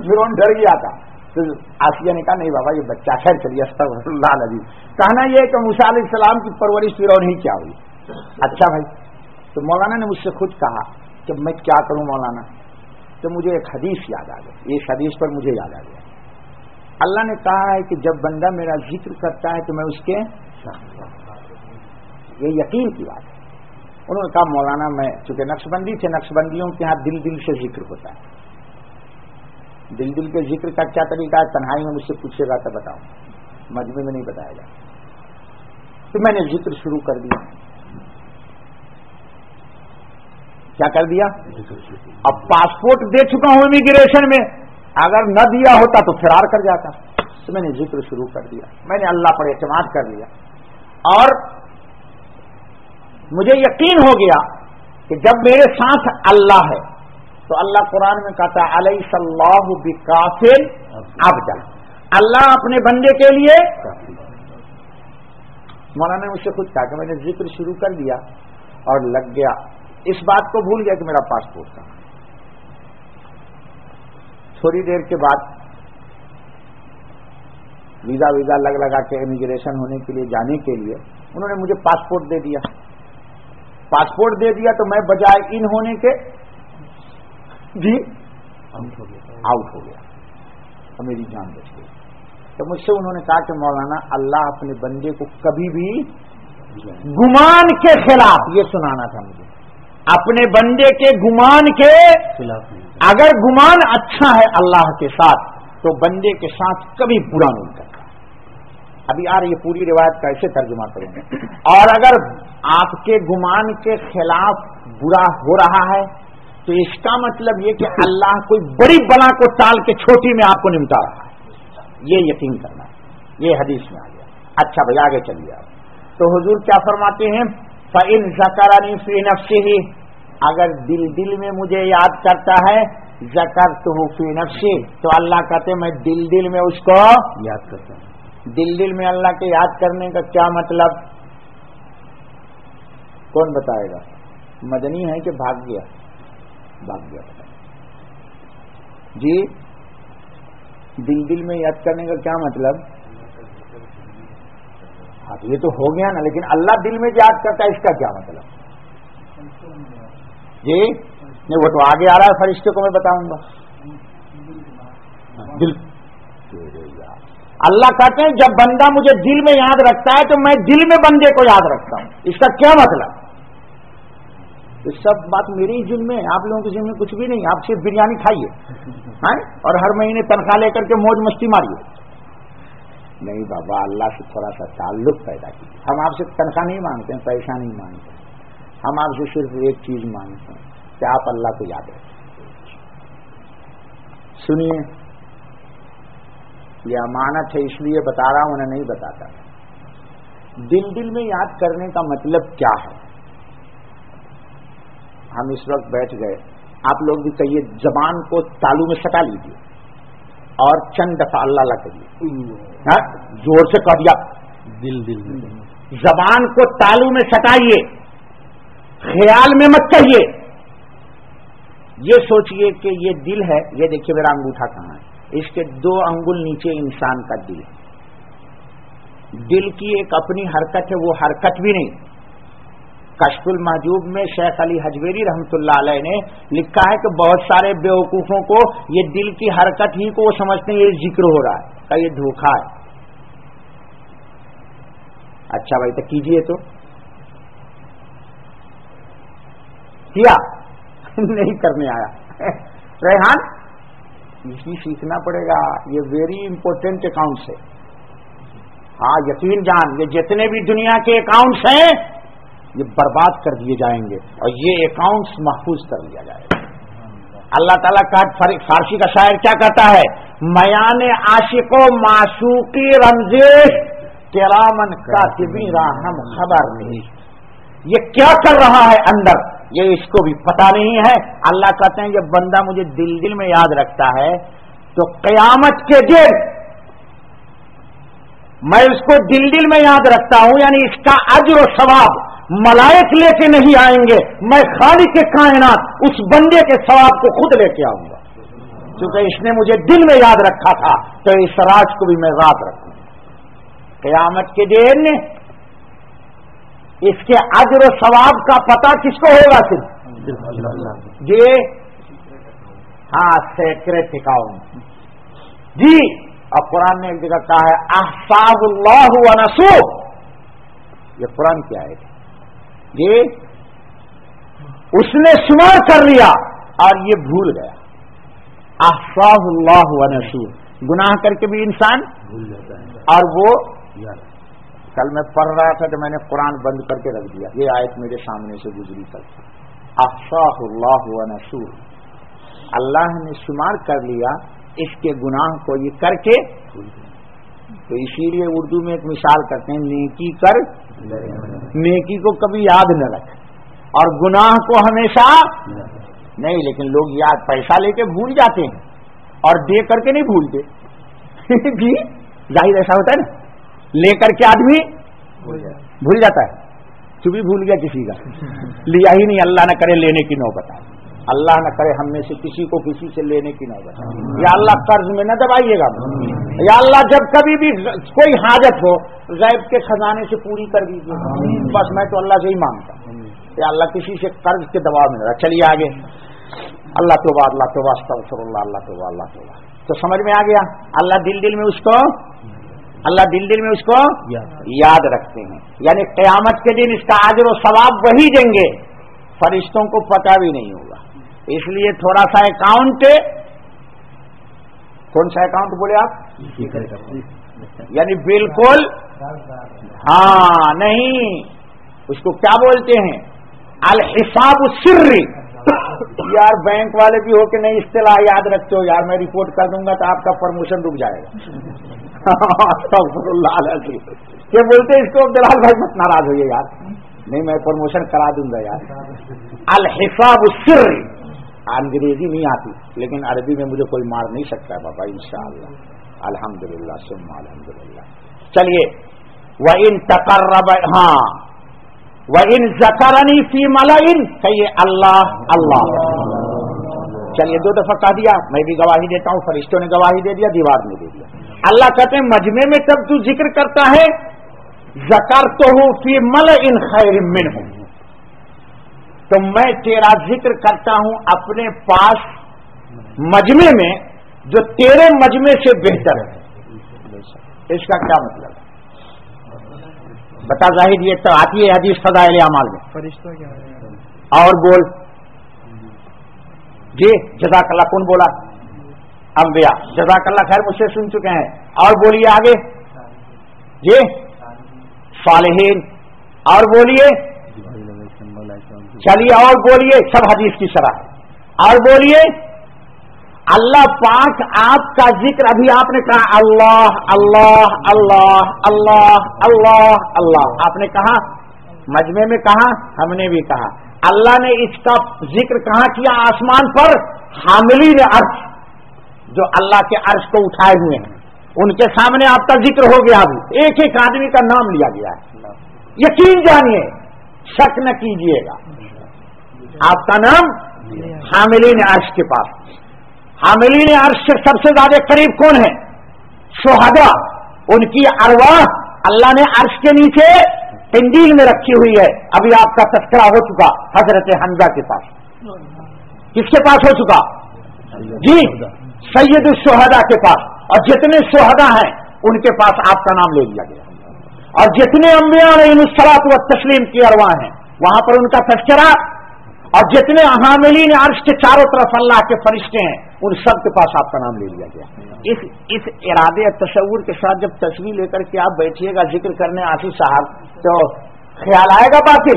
فرعون ڈر گیا تھا. تو آسیہ نے کہا نہیں بابا یہ بچہ خیر چلیے استغفر اللہ العظیم. کہنا یہ کہ موسیٰ علیہ السلام کی پرورش فرعون ہی کیا ہوئی. اچھا بھائی تو مولانا نے مجھ سے خود کہا کہ میں کیا کروں مولانا، تو مجھے ایک حدیث یاد آ گئی. ایک حدیث پر مجھے یاد آ گیا. اللہ نے کہا ہے کہ جب بندہ میرا ذکر کرتا ہے تو میں اس کے، یہ یقین کی بات ہے. انہوں نے کہا مولانا میں چونکہ نقشبندی تھے، نقشبندیوں کے ہاں دل دل سے ذکر ہوتا ہے. دل دل کے ذکر کا کیا طریقہ ہے؟ تنہائی میں مجھ سے پوچھے گا تو بتاؤں، مجمع میں نہیں بتایا جائے. تو میں نے ذکر شروع کر دیا. کیا کر دیا؟ اب پاسپورٹ دے چکا ہوں امیگریشن میں، اگر نہ دیا ہوتا تو فرار کر جاتا. تو میں نے ذکر شروع کر دیا. میں نے اللہ پر اعتماد کر لیا اور مجھے یقین ہو گیا کہ جب میرے ساتھ اللہ ہے تو اللہ قرآن میں کہتا ہے علیہ اللہ بکافل عبدا، اللہ اپنے بندے کے لیے. مولانا نے مجھ سے خود کہا کہ میں نے ذکر شروع کر دیا اور لگ گیا، اس بات کو بھول گیا کہ میرا پاسپورٹ تھا. تھوڑی دیر کے بعد ویزا لگا کے امیگریشن ہونے کے لیے جانے کے لیے انہوں نے مجھے پاسپورٹ دے دیا. پاسپورٹ دے دیا تو میں بجائے ان ہونے کے جی آؤٹ ہو گیا اور میری جان بچ گئی. تو مجھ سے انہوں نے کہا کہ مولانا اللہ اپنے بندے کو کبھی بھی گمان کے خلاف، یہ سنانا تھا مجھے، اپنے بندے کے گمان کے خلاف. اگر گمان اچھا ہے اللہ کے ساتھ تو بندے کے ساتھ کبھی برا نہیں کرتا. ابھی یار یہ پوری روایت کیسے ترجمہ کریں گے؟ اور اگر آپ کے گمان کے خلاف برا ہو رہا ہے تو اس کا مطلب یہ کہ اللہ کوئی بڑی بلا کو ٹال کے چھوٹی میں آپ کو نمٹا رہا ہے. یہ یقین کرنا ہے. یہ حدیث میں آ گیا. اچھا بھائی آگے چلیے آپ. تو حضور کیا فرماتے ہیں؟ فَإِن ذَكَرَنِي فِي نَفْسِهِ، اگر دل میں مجھے یاد کرتا ہے، ذَكَرْتُهُ فِي نَفْسِهِ، تو اللہ کہتے ہیں میں دل میں اس کو یاد کرتا ہوں. دل میں اللہ کے یاد کرنے کا کیا مطلب؟ کون بتائے گا؟ مدنی ہے کہ بھاگ گیا جی؟ دل میں یاد کرنے کا کیا مطلب؟ ہاں یہ تو ہو گیا نا، لیکن اللہ دل میں یاد کرتا ہے اس کا کیا مطلب جی؟ نہیں وہ تو آگے آ رہا ہے، فرشتے کو میں بتاؤں گا. دل اللہ کہتے ہیں جب بندہ مجھے دل میں یاد رکھتا ہے تو میں دل میں بندے کو یاد رکھتا ہوں. اس کا کیا مطلب؟ یہ سب بات میری ذمہ میں ہے، آپ لوگوں کے ذمہ میں کچھ بھی نہیں. آپ صرف بریانی کھائیے اور ہر مہینے تنخواہ لے کر کے موج مستی ماریے. نہیں بابا، اللہ سے تھوڑا سا تعلق پیدا کیجیے. ہم آپ سے تنخواہ نہیں مانگتے ہیں، پیسہ نہیں مانگتے، ہم آپ سے صرف ایک چیز مانگتے ہیں کہ آپ اللہ کو یاد رکھیں. سنیے، یہ امانت ہے اس لیے بتا رہا ہوں، انہیں نہیں بتاتا. دل میں یاد کرنے کا مطلب کیا ہے؟ ہم اس وقت بیٹھ گئے، آپ لوگ بھی کہیے زبان کو تالو میں سٹا لیجیے اور چند دفعہ اللہ اللہ کہیے. زور سے کہہ دیا دل میں. زبان کو تالو میں سٹائیے، خیال میں مت کہیے. یہ سوچئے کہ یہ دل ہے. یہ دیکھیے میرا انگوٹھا کہاں ہے، اس کے 2 انگل نیچے انسان کا دل ہے. دل کی ایک اپنی حرکت ہے، وہ حرکت بھی نہیں. کشف المحجوب میں شیخ علی حجویری رحمۃ اللہ علیہ نے لکھا ہے کہ بہت سارے بیوقوفوں کو یہ دل کی حرکت ہی کو وہ سمجھتے ہیں یہ ذکر ہو رہا ہے، کہ یہ دھوکہ ہے. اچھا بھائی تو کیجئے، تو کیا نہیں کرنے آیا. ریحان اسی سیکھنا پڑے گا، یہ ویری امپورٹنٹ اکاؤنٹس ہے. ہاں یقین جان، یہ جتنے بھی دنیا کے اکاؤنٹس ہیں یہ برباد کر دیے جائیں گے اور یہ اکاؤنٹس محفوظ کر لیا جائے گا. اللہ تعالیٰ کا فارسی کا شاعر کیا کہتا ہے؟ میان عاشق و معشوقی رمزش کرامن کاتبین راہم خبر نہیں. یہ کیا کر رہا ہے اندر، یہ اس کو بھی پتا نہیں ہے. اللہ کہتے ہیں یہ بندہ مجھے دل دل میں یاد رکھتا ہے تو قیامت کے دن میں اس کو دل دل میں یاد رکھتا ہوں، یعنی اس کا اجر و ثواب ملائک لے کے نہیں آئیں گے، میں خالق کے کائنات اس بندے کے ثواب کو خود لے کے آؤں گا، کیونکہ اس نے مجھے دل میں یاد رکھا تھا تو اس راز کو بھی میں یاد رکھوں گا. قیامت کے دن اس کے اجر و ثواب کا پتہ کس کو ہوگا؟ صرف یہ سیکرٹ اکاؤنٹ جی. اور قرآن نے ایک جگہ کہا ہے احصاہ اللہ ونسوہ. یہ قرآن کی آیت ہے، یہ اس نے شمار کر لیا اور یہ بھول گیا. احصاہ اللہ ونسوہ، گناہ کر کے بھی انسان بھول جاتا ہے. اور وہ کل میں پڑھ رہا تھا تو میں نے قرآن بند کر کے رکھ دیا، یہ آیت میرے سامنے سے گزری کل. احصاہ اللہ ونسوہ، اللہ نے شمار کر لیا اس کے گناہ کو یہ کر کے. تو اسی لیے اردو میں ایک مثال کرتے ہیں، نیکی کر نیکی کو کبھی یاد نہ رکھ اور گناہ کو ہمیشہ نہیں. لیکن لوگ یاد پیسہ لے کے بھول جاتے ہیں اور دے کر کے نہیں بھولتے جی. ظاہر ایسا ہوتا ہے نا، لے کر کے آدمی بھول جاتا ہے. تو بھی بھول گیا کسی کا، لیا ہی نہیں، اللہ نہ کرے لینے کی نوبت آئے، اللہ نہ کرے ہم میں سے کسی کو کسی سے لینے کی نوبت آئے. یا اللہ قرض میں نہ دبائیے گا، یا اللہ جب کبھی بھی کوئی حاجت ہو غیب کے خزانے سے پوری کر دیجیے. بس میں تو اللہ سے ہی مانگتا ہوں، یا اللہ کسی سے قرض کے دباؤ میں نہ رہا. چلیے آگے. اللہ توبہ استغفر اللہ، اللہ توبہ اللہ توبہ. تو سمجھ میں آ گیا. اللہ دل دل میں اس کو یاد رکھتے ہیں. یعنی قیامت کے دن اس کا اجر و ثواب وہی دیں گے، فرشتوں کو پتہ بھی نہیں ہوگا. اس لیے تھوڑا سا اکاؤنٹ، کون سا اکاؤنٹ بولے آپ؟ یعنی بالکل نہیں، اس کو کیا بولتے ہیں؟ الحساب السری. یار بینک والے بھی ہو کہ نہیں اصطلاح یاد رکھتے ہو، یار میں رپورٹ کر دوں گا تو آپ کا پروموشن رک جائے گا. استغفر اللہ العظیم. کیا بولتے اس کو؟ عبداللہ بھائی مت ناراض ہوئیے یار، نہیں میں پروموشن کرا دوں گا یار. الحساب السری. انگریزی نہیں آتی لیکن عربی میں مجھے کوئی مار نہیں سکتا بابا، انشاءاللہ. الحمدللہ ثم الحمدللہ. چلیے. وَإِن تَقَرَّبَ وَإِن ذَكَرَنِي فِي مَلَئٍ، کہیے اللہ اللہ. چلیے 2 دفعہ کہہ دیا، میں بھی گواہی دیتا ہوں، فرشتوں نے گواہی دے دیا، دیوار نے دے دیا. اللہ کہتے ہیں مجمع میں جب تو ذکر کرتا ہے ذَكَرْتُهُ فِي مَلَئٍ خَيْرٍ مِّنْهُ، تو میں تیرا ذکر کرتا ہوں اپنے پاس مجمع میں جو تیرے مجمع سے بہتر ہے. اس کا کیا مطلب ہے؟ بتا ظاہر یہ تو آتی ہے حدیث فضائل اعمال میں. اور بول جی. جزاک اللہ. کون بولا؟ انبیاء. جزاک اللہ خیر، مجھ سے سن چکے ہیں. اور بولیے آگے جی. صالحین. اور بولیے. چلیے اور بولیے. سب حدیث کی شرح. اور بولیے. اللہ پاک آپ کا ذکر، ابھی آپ نے کہا اللہ اللہ اللہ اللہ اللہ اللہ، آپ نے کہا مجمع میں، کہا ہم نے بھی کہا. اللہ نے اس کا ذکر کہاں کیا؟ آسمان پر حاملین عرش، جو اللہ کے عرش کو اٹھائے ہوئے ہیں، ان کے سامنے آپ کا ذکر ہو گیا. ابھی ایک ایک آدمی کا نام لیا گیا ہے. یقین جانیے، شک نہ کیجیے گا. آپ کا نام حاملین عرش کے پاس. حاملین عرش سے سب سے زیادہ قریب کون ہے؟ شہداء. ان کی ارواح اللہ نے عرش کے نیچے تنزیل میں رکھی ہوئی ہے. ابھی آپ کا تذکرہ ہو چکا حضرت حمزہ کے پاس. کس کے پاس ہو چکا جی؟ سید الشہداء کے پاس. اور جتنے شہداء ہیں ان کے پاس آپ کا نام لے لیا گیا. اور جتنے انبیاء علیہ الصلوۃ والتسلیم کی ارواح ہیں وہاں پر ان کا تذکرہ. اور جتنے حاملین عرش کے چاروں طرف اللہ کے فرشتے ہیں ان سب کے پاس آپ کا نام لے لیا گیا. اس ارادے تصور کے ساتھ جب تصویر لے کر کے آپ بیٹھیے گا ذکر کرنے آصف صاحب، تو خیال آئے گا باقی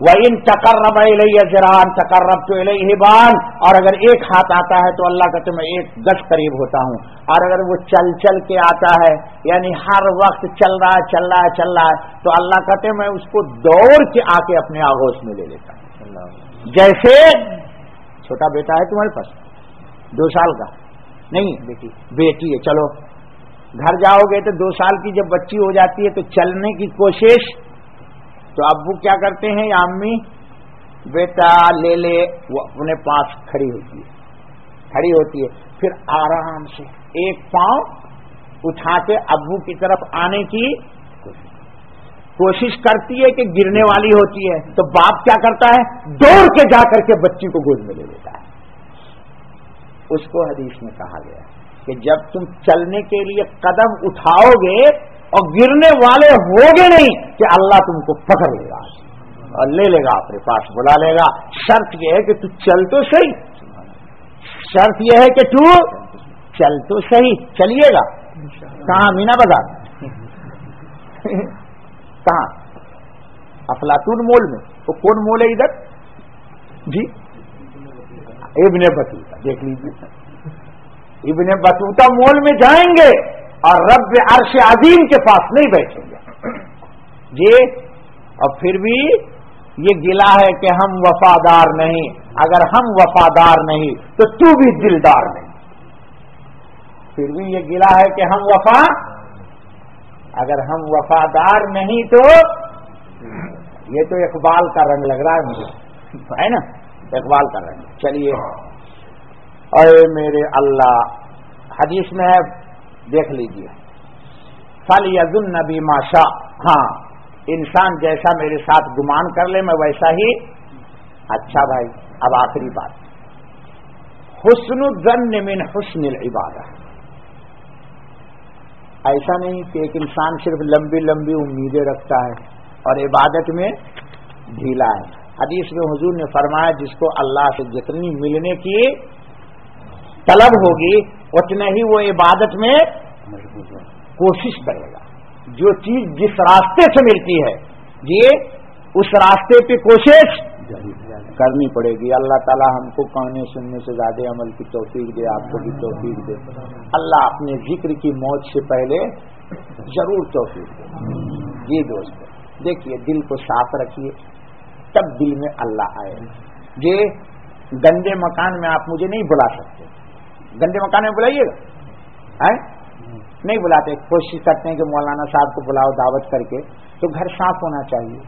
وَإِن تَقَرَّبَ إِلَيَّ ذِرَاعًا تَقَرَّبْتُ إِلَيْهِ بَانٍ، اور اگر ایک ہاتھ آتا ہے تو اللہ کہتے میں ایک گز قریب ہوتا ہوں، اور اگر وہ چل چل کے آتا ہے یعنی ہر وقت چل رہا ہے تو اللہ کہتے میں اس کو دوڑ کے آ کے اپنے آغوش میں لے لیتا ہوں۔ جیسے چھوٹا بیٹا ہے تمہارے پاس 2 سال کا، نہیں بیٹی ہے، چلو گھر جاؤ گے تو 2 سال کی جب بچی ہو جاتی ہے تو چلنے کی کوشش، تو ابو کیا کرتے ہیں یا امی، بیٹا لے لے، وہ اپنے پاس کھڑی ہوتی ہے، پھر آرام سے ایک پاؤں اٹھا کے ابو کی طرف آنے کی کوشش کرتی ہے کہ گرنے والی ہوتی ہے، تو باپ کیا کرتا ہے، دوڑ کے جا کر کے بچی کو گود میں لے لیتا ہے۔ اس کو حدیث میں کہا گیا کہ جب تم چلنے کے لیے قدم اٹھاؤ گے اور گرنے والے ہوگے نہیں کہ اللہ تم کو پکڑ لے گا اور لے لے گا اپنے پاس بلا لے گا۔ شرط یہ ہے کہ تو چل تو صحیح، شرط یہ ہے کہ تو چل تو صحیح، چلیے گا کہاں، مینا بازار کہاں، افلاطون مول میں، وہ کون مول ہے ادھر جی، ابن بطوطہ، دیکھ لیجیے ابن بطوطہ مول میں جائیں گے اور رب عرش عظیم کے پاس نہیں بیٹھیں گے جی، اور پھر بھی یہ گلہ ہے کہ ہم وفادار نہیں، اگر ہم وفادار نہیں تو تو بھی دلدار نہیں، پھر بھی یہ گلہ ہے کہ ہم اگر ہم وفادار نہیں تو یہ تو اقبال کا رنگ لگ رہا ہے مجھے، ہے نا، اقبال کا رنگ۔ چلیے، اے میرے اللہ، حدیث میں ہے دیکھ لیجیے، فَلْيَظُنَّ بِمَا شَاءَ، ہاں انسان جیسا میرے ساتھ گمان کر لے میں ویسا ہی۔ اچھا بھائی، اب آخری بات، حسن الظن من حسن العبادہ، ایسا نہیں کہ ایک انسان صرف لمبی لمبی امیدیں رکھتا ہے اور عبادت میں ڈھیلا ہے۔ حدیث میں حضور نے فرمایا جس کو اللہ سے جتنی ملنے کی طلب ہوگی اتنے ہی وہ عبادت میں کوشش کرے گا، جو چیز جس راستے سے ملتی ہے یہ اس راستے پہ کوشش کرنی پڑے گی۔ اللہ تعالی ہم کو کہنے سننے سے زیادہ عمل کی توفیق دے، آپ کو بھی توفیق دے۔ اللہ اپنے ذکر کی موت سے پہلے ضرور توفیق دے۔ جی دوست، دیکھیے دل کو صاف رکھیے تب دل میں اللہ آئے۔ یہ گندے مکان میں آپ مجھے نہیں بلا سکتے، گندے مکان میں بلائیے گا، نہیں بلاتے، کوشش کرتے ہیں کہ مولانا صاحب کو بلاؤ دعوت کر کے، تو گھر صاف ہونا چاہیے۔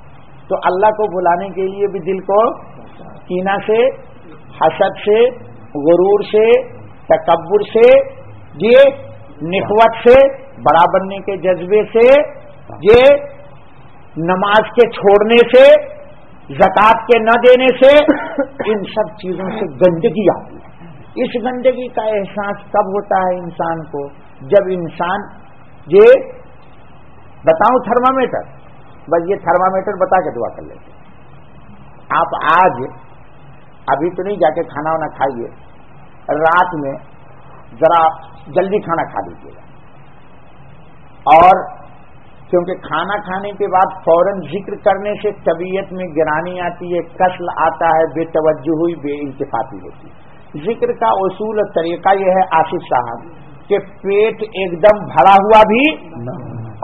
تو اللہ کو بلانے کے لیے بھی دل کو کینہ سے، حسد سے، غرور سے، تکبر سے، یہ نخوت سے، بڑا بننے کے جذبے سے، یہ نماز کے چھوڑنے سے، زکات کے نہ دینے سے، ان سب چیزوں سے گندگی آتی ہے۔ اس گندگی کا احساس کب ہوتا ہے انسان کو، جب انسان یہ بتاؤں تھرمامیٹر، بس یہ تھرمامیٹر بتا کے دعا کر لیتے، آپ آج ابھی تو نہیں جا کے کھانا وانا کھائیے، رات میں ذرا جلدی کھانا کھا لیجیے گا، اور کیونکہ کھانا کھانے کے بعد فوراً ذکر کرنے سے طبیعت میں گرانی آتی ہے، کسل آتا ہے، بے توجہ ہوئی، بے التفاتی ہوتی ہے۔ ذکر کا اصول اور طریقہ یہ ہے آصف صاحب کہ پیٹ ایک دم بھرا ہوا بھی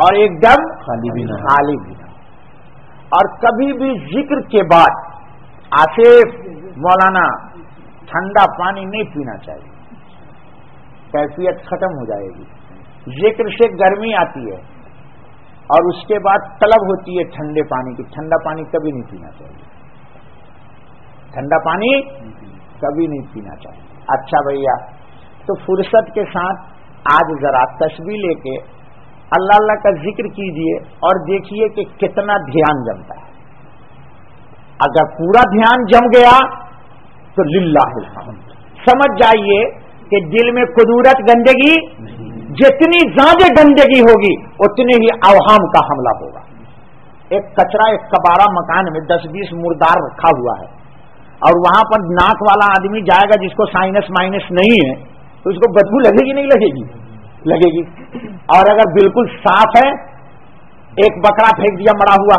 اور ایک دم خالی بھی نہ، اور کبھی بھی ذکر کے بعد آصف مولانا ٹھنڈا پانی نہیں پینا چاہیے، کیفیت ختم ہو جائے گی۔ ذکر سے گرمی آتی ہے اور اس کے بعد طلب ہوتی ہے ٹھنڈے پانی کی، ٹھنڈا پانی کبھی نہیں پینا چاہیے، ٹھنڈا پانی کبھی نہیں پینا چاہیے۔ اچھا بھیا، تو فرصت کے ساتھ آج ذرا تسبیح لے کے اللہ اللہ کا ذکر کیجئے اور دیکھیے کہ کتنا دھیان جمتا ہے۔ اگر پورا دھیان جم گیا تو للہ الحمد، سمجھ جائیے کہ دل میں قدورت گندگی، جتنی زیادہ گندگی ہوگی اتنی ہی اوہام کا حملہ ہوگا۔ ایک کچرا، ایک کباڑا مکان میں 10-20 مردار رکھا ہوا ہے، اور وہاں پر ناک والا آدمی جائے گا جس کو سائنس مائنس نہیں ہے تو اس کو بدبو لگے گی نہیں لگے گی؟ لگے گی۔ اور اگر بالکل صاف ہے، ایک بکرا پھینک دیا مرا ہوا،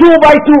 2x2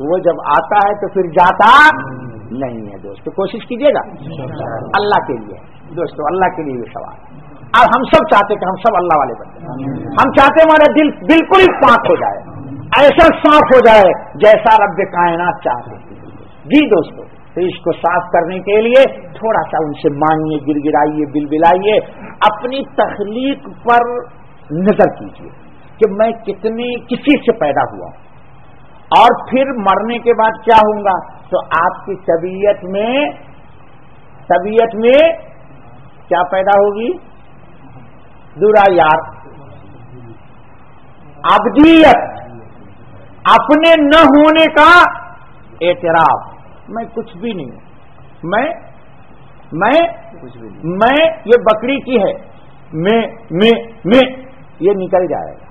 وہ جب آتا ہے تو پھر جاتا نہیں ہے دوستو. کوشش کیجیے گا اللہ کے لیے دوستو, اللہ کے لیے یہ سوال. اب ہم سب چاہتے کہ ہم سب اللہ والے بن جائیں. ہم چاہتے ہمارا دل بالکل ہی پاک ہو جائے, ایسا صاف ہو جائے جیسا رب کائنات چاہتے ہیں. جی دوستو, تو اس کو صاف کرنے کے لیے تھوڑا سا ان سے مانگیے, گر گرائیے, بلبلائیے, اپنی تخلیق پر نظر کیجیے کہ میں کسی سے پیدا ہوا اور پھر مرنے کے بعد کیا ہوں گا. تو آپ کی طبیعت میں کیا پیدا ہوگی؟ دورا یار, ابدیت, اپنے نہ ہونے کا اعتراف. میں کچھ بھی نہیں ہوں, میں یہ بکری کی ہے, میں یہ نکل جائے گا.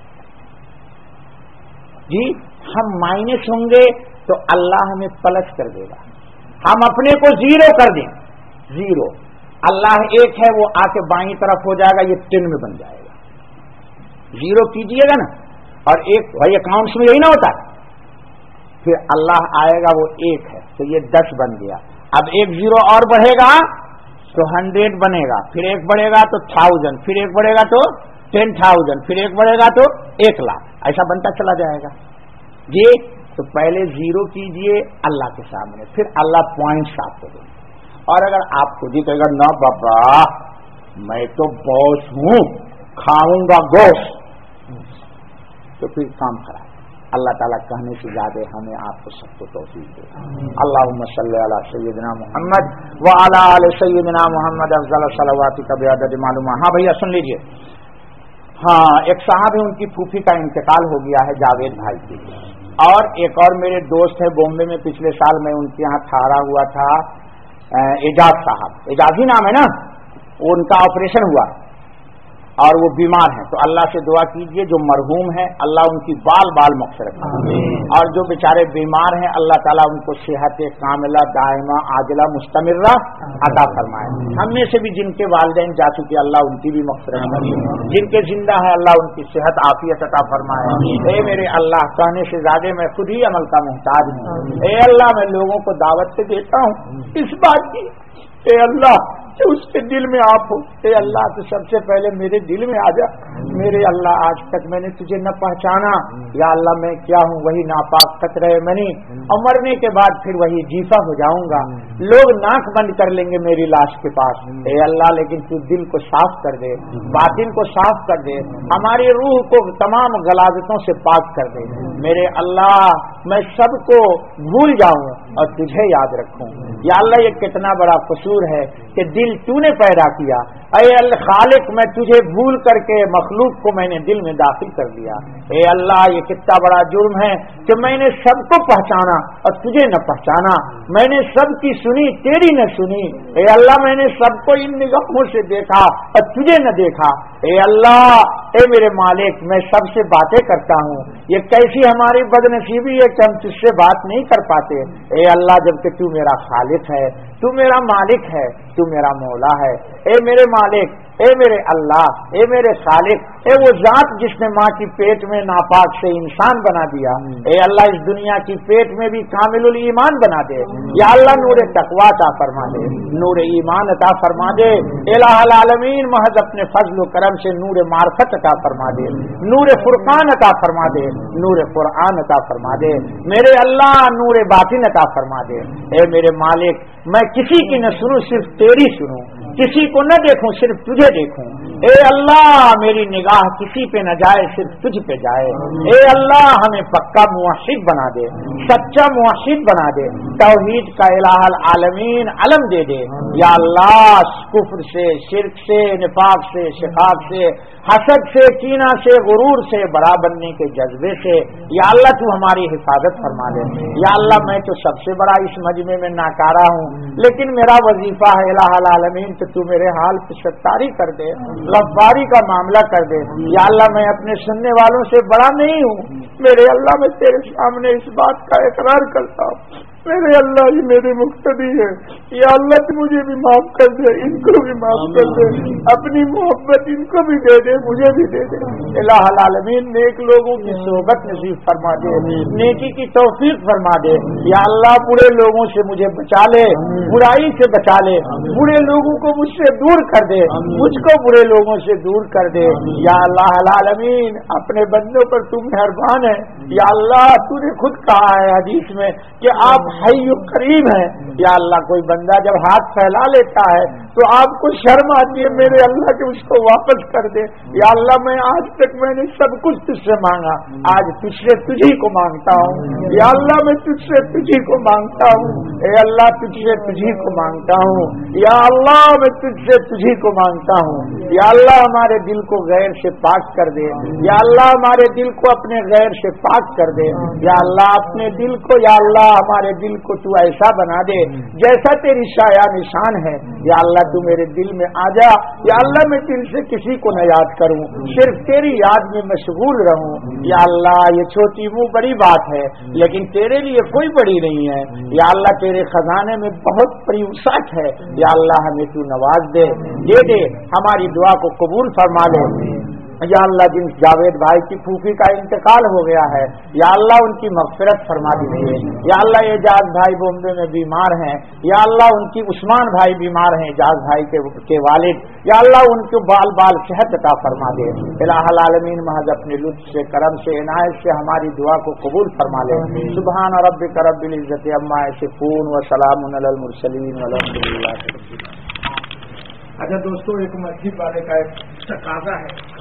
جی ہم مائنس ہوں گے تو اللہ ہمیں پلس کر دے گا. ہم اپنے کو زیرو کر دیں, زیرو, اللہ ایک ہے وہ آ کے بائیں طرف ہو جائے گا, یہ 10 میں بن جائے گا. زیرو کیجئے گا نا, اور ایک بھائی اکاؤنٹس میں یہی نہ ہوتا, پھر اللہ آئے گا وہ ایک ہے تو یہ 10 بن گیا. اب ایک زیرو اور بڑھے گا تو 100 بنے گا, پھر ایک بڑھے گا تو 1000, پھر ایک بڑھے گا تو 10,000, پھر ایک بڑھے گا تو 1,00,000, ایسا بنتا چلا جائے گا. جی تو پہلے زیرو کیجئے اللہ کے سامنے, پھر اللہ پوائنٹس آپ کو دیں. اور اگر آپ خود ہی کہے گا نہ بابا میں تو باس ہوں, کھاؤں گا گوشت, تو پھر کام خراب. اللہ تعالیٰ کہنے سے زیادہ ہمیں آپ کو سب کو توفیق دے. اللہم صلی علی سیدنا محمد وعلی آل سیدنا محمد افضل صلواتک بعدد معلومہ. ہاں بھیا سن لیجئے, ہاں ایک صاحب ہے, ان کی پھوپھی کا انتقال ہو گیا ہے, جاوید بھائی کی. اور ایک اور میرے دوست ہے بامبے میں, پچھلے سال میں ان کے یہاں ٹھہرا ہوا تھا, اعجاز صاحب, اعجازی نام ہے نا, ان کا آپریشن ہوا اور وہ بیمار ہیں. تو اللہ سے دعا کیجئے جو مرحوم ہیں اللہ ان کی بال مغفرت کرے, اور جو بیچارے بیمار ہیں اللہ تعالیٰ ان کو صحت کاملہ دائمہ عاجلہ مستمرہ عطا فرمائے. ہم میں سے بھی جن کے والدین جا چکے اللہ ان کی بھی مغفرت کرے, جن کے زندہ ہیں اللہ ان کی صحت عافیت عطا فرمائے. اے میرے اللہ, کہنے سے زیادہ میں خود ہی عمل کا محتاج ہوں. اے اللہ میں لوگوں کو دعوت سے دیتا ہوں اس بات کی, اے اللہ کہ اس کے دل میں آپ ہو. اے اللہ تو سب سے پہلے میرے دل میں آ جا. میرے اللہ آج تک میں نے تجھے نہ پہچانا, یا اللہ میں کیا ہوں وہی ناپاک قطرہ منی, اور مرنے کے بعد پھر وہی جیفا ہو جاؤں گا. لوگ ناک بند کر لیں گے میری لاش کے پاس. اے اللہ لیکن تو دل کو صاف کر دے, باطن کو صاف کر دے, ہماری روح کو تمام غلاظتوں سے پاک کر دے. میرے اللہ میں سب کو بھول جاؤں اور تجھے یاد رکھوں. یا اللہ یہ کتنا بڑا قصور ہے کہ دل تو نے پیدا کیا. اے اللہ خالق میں تجھے بھول کر کے مخلوق کو میں نے دل میں داخل کر دیا. اے اللہ یہ کتنا بڑا جرم ہے کہ میں نے سب کو پہچانا اور تجھے نہ پہچانا. میں نے سب کی سنی تیری نہ سنی. اے اللہ میں نے سب کو ان نگاہوں سے دیکھا اور تجھے نہ دیکھا. اے اللہ اے میرے مالک میں سب سے باتیں کرتا ہوں, یہ کیسی ہماری بدنصیبی ہے کہ ہم تجھ سے بات نہیں کر پاتے. اے اللہ جبکہ تو میرا خالق ہے, تو میرا مالک ہے, تو میرا مولا ہے. اے میرے مالک, اے میرے اللہ, اے میرے خالق, اے وہ ذات جس نے ماں کی پیٹ میں ناپاک سے انسان بنا دیا. اے اللہ اس دنیا کی پیٹ میں بھی کامل الایمان بنا دے. یا اللہ نور تقویٰ عطا فرما دے, نور ایمان عطا فرما دے. الہ العالمین محض اپنے فضل و کرم سے نور معرفت عطا فرما دے, نور فرقان عطا فرما دے, نور قرآن عطا فرما دے. میرے اللہ نور باطن عطا فرما دے. اے میرے مالک میں کسی کی نہ سنوں صرف تیری سنوں, کسی کو نہ دیکھوں صرف تجھے دیکھوں. اے اللہ میری نگاہ کسی پہ نہ جائے صرف تجھ پہ جائے. اے اللہ ہمیں پکا موحد بنا دے, سچا موحد بنا دے, توحید کا الہ العالمین علم دے دے. یا اللہ کفر سے, شرک سے, نفاق سے, شقاق سے, حسد سے, کینہ سے, غرور سے, بڑا بننے کے جذبے سے یا اللہ تو ہماری حفاظت فرما دے. یا اللہ میں تو سب سے بڑا اس مجمع میں ناکارہ ہوں, لیکن میرا وظیفہ ہے الہ العالمین کہ تو میرے حال پہ ستاری کر دے, غفاری کا معاملہ کر دے. یا اللہ میں اپنے سننے والوں سے بڑا نہیں ہوں. میرے اللہ میں تیرے سامنے اس بات کا اقرار کرتا ہوں میرے اللہ یہ میرے مقتدی ہے، یا اللہ تو مجھے بھی معاف کر دے، ان کو بھی معاف کر دے، اپنی محبت ان کو بھی دے دے، مجھے بھی دے دے۔ الہ العالمین نیک لوگوں کی صحبت نصیب فرما دے، نیکی کی توفیق فرما دے۔ یا اللہ برے لوگوں سے مجھے بچا لے، برائی سے بچا لے، برے لوگوں کو مجھ سے دور کر دے، مجھ کو برے لوگوں سے دور کر دے۔ یا اللہ العالمین اپنے بندوں پر تو مہربان ہے۔ یا اللہ تو نے خود کہا ہے حدیث میں کہ آپ حی قریب ہیں۔ یا اللہ کوئی بندہ جب ہاتھ پھیلا لیتا ہے تو آپ کو شرم آتی ہے، میرے اللہ کہ اس کو واپس کر دے۔ یا اللہ میں آج تک میں نے سب کچھ تجھ سے مانگا، آج تجھ سے تجھی کو مانگتا ہوں۔ یا اللہ میں تجھ سے تجھی کو مانگتا ہوں، اے اللہ تجھ سے تجھی کو مانگتا ہوں۔ یا اللہ میں تجھ سے تجھی کو مانگتا ہوں۔ یا اللہ ہمارے دل کو غیر سے پاک کر دے۔ یا اللہ ہمارے دل کو اپنے غیر سے پاک کر دے۔ یا اللہ اپنے دل کو، یا اللہ ہمارے دل کو تو ایسا بنا دے جیسا تیری شایع نشان ہے۔ یا اللہ تو میرے دل میں آ جا۔ یا اللہ میں دل سے کسی کو نہ یاد کروں، صرف تیری یاد میں مشغول رہوں۔ یا اللہ یہ چھوٹی منہ بڑی بات ہے لیکن تیرے لیے کوئی بڑی نہیں ہے۔ یا اللہ تیرے خزانے میں بہت بڑی وسعت ہے۔ یا اللہ ہمیں تو نواز دے دے ہماری دعا کو قبول فرما لے۔ یا اللہ جن جاوید بھائی کی پھوپھی کا انتقال ہو گیا ہے، یا اللہ ان کی مغفرت فرما دیجیے۔ یا اللہ اعجاز بھائی بامبے میں بیمار ہیں، یا اللہ ان کی عثمان بھائی بیمار ہیں، اعجاز بھائی کے والد، یا اللہ ان کو بال بال صحت عطا فرما دے۔ الہ العالمین محض اپنے لطف سے، کرم سے، عنایت سے ہماری دعا کو قبول فرما لے۔ سبحان ربک رب العزت عما یصفون وسلام علی المرسلین والحمد للہ۔ اچھا دوستو، ایک مسجد والے کا ایک تقاضا ہے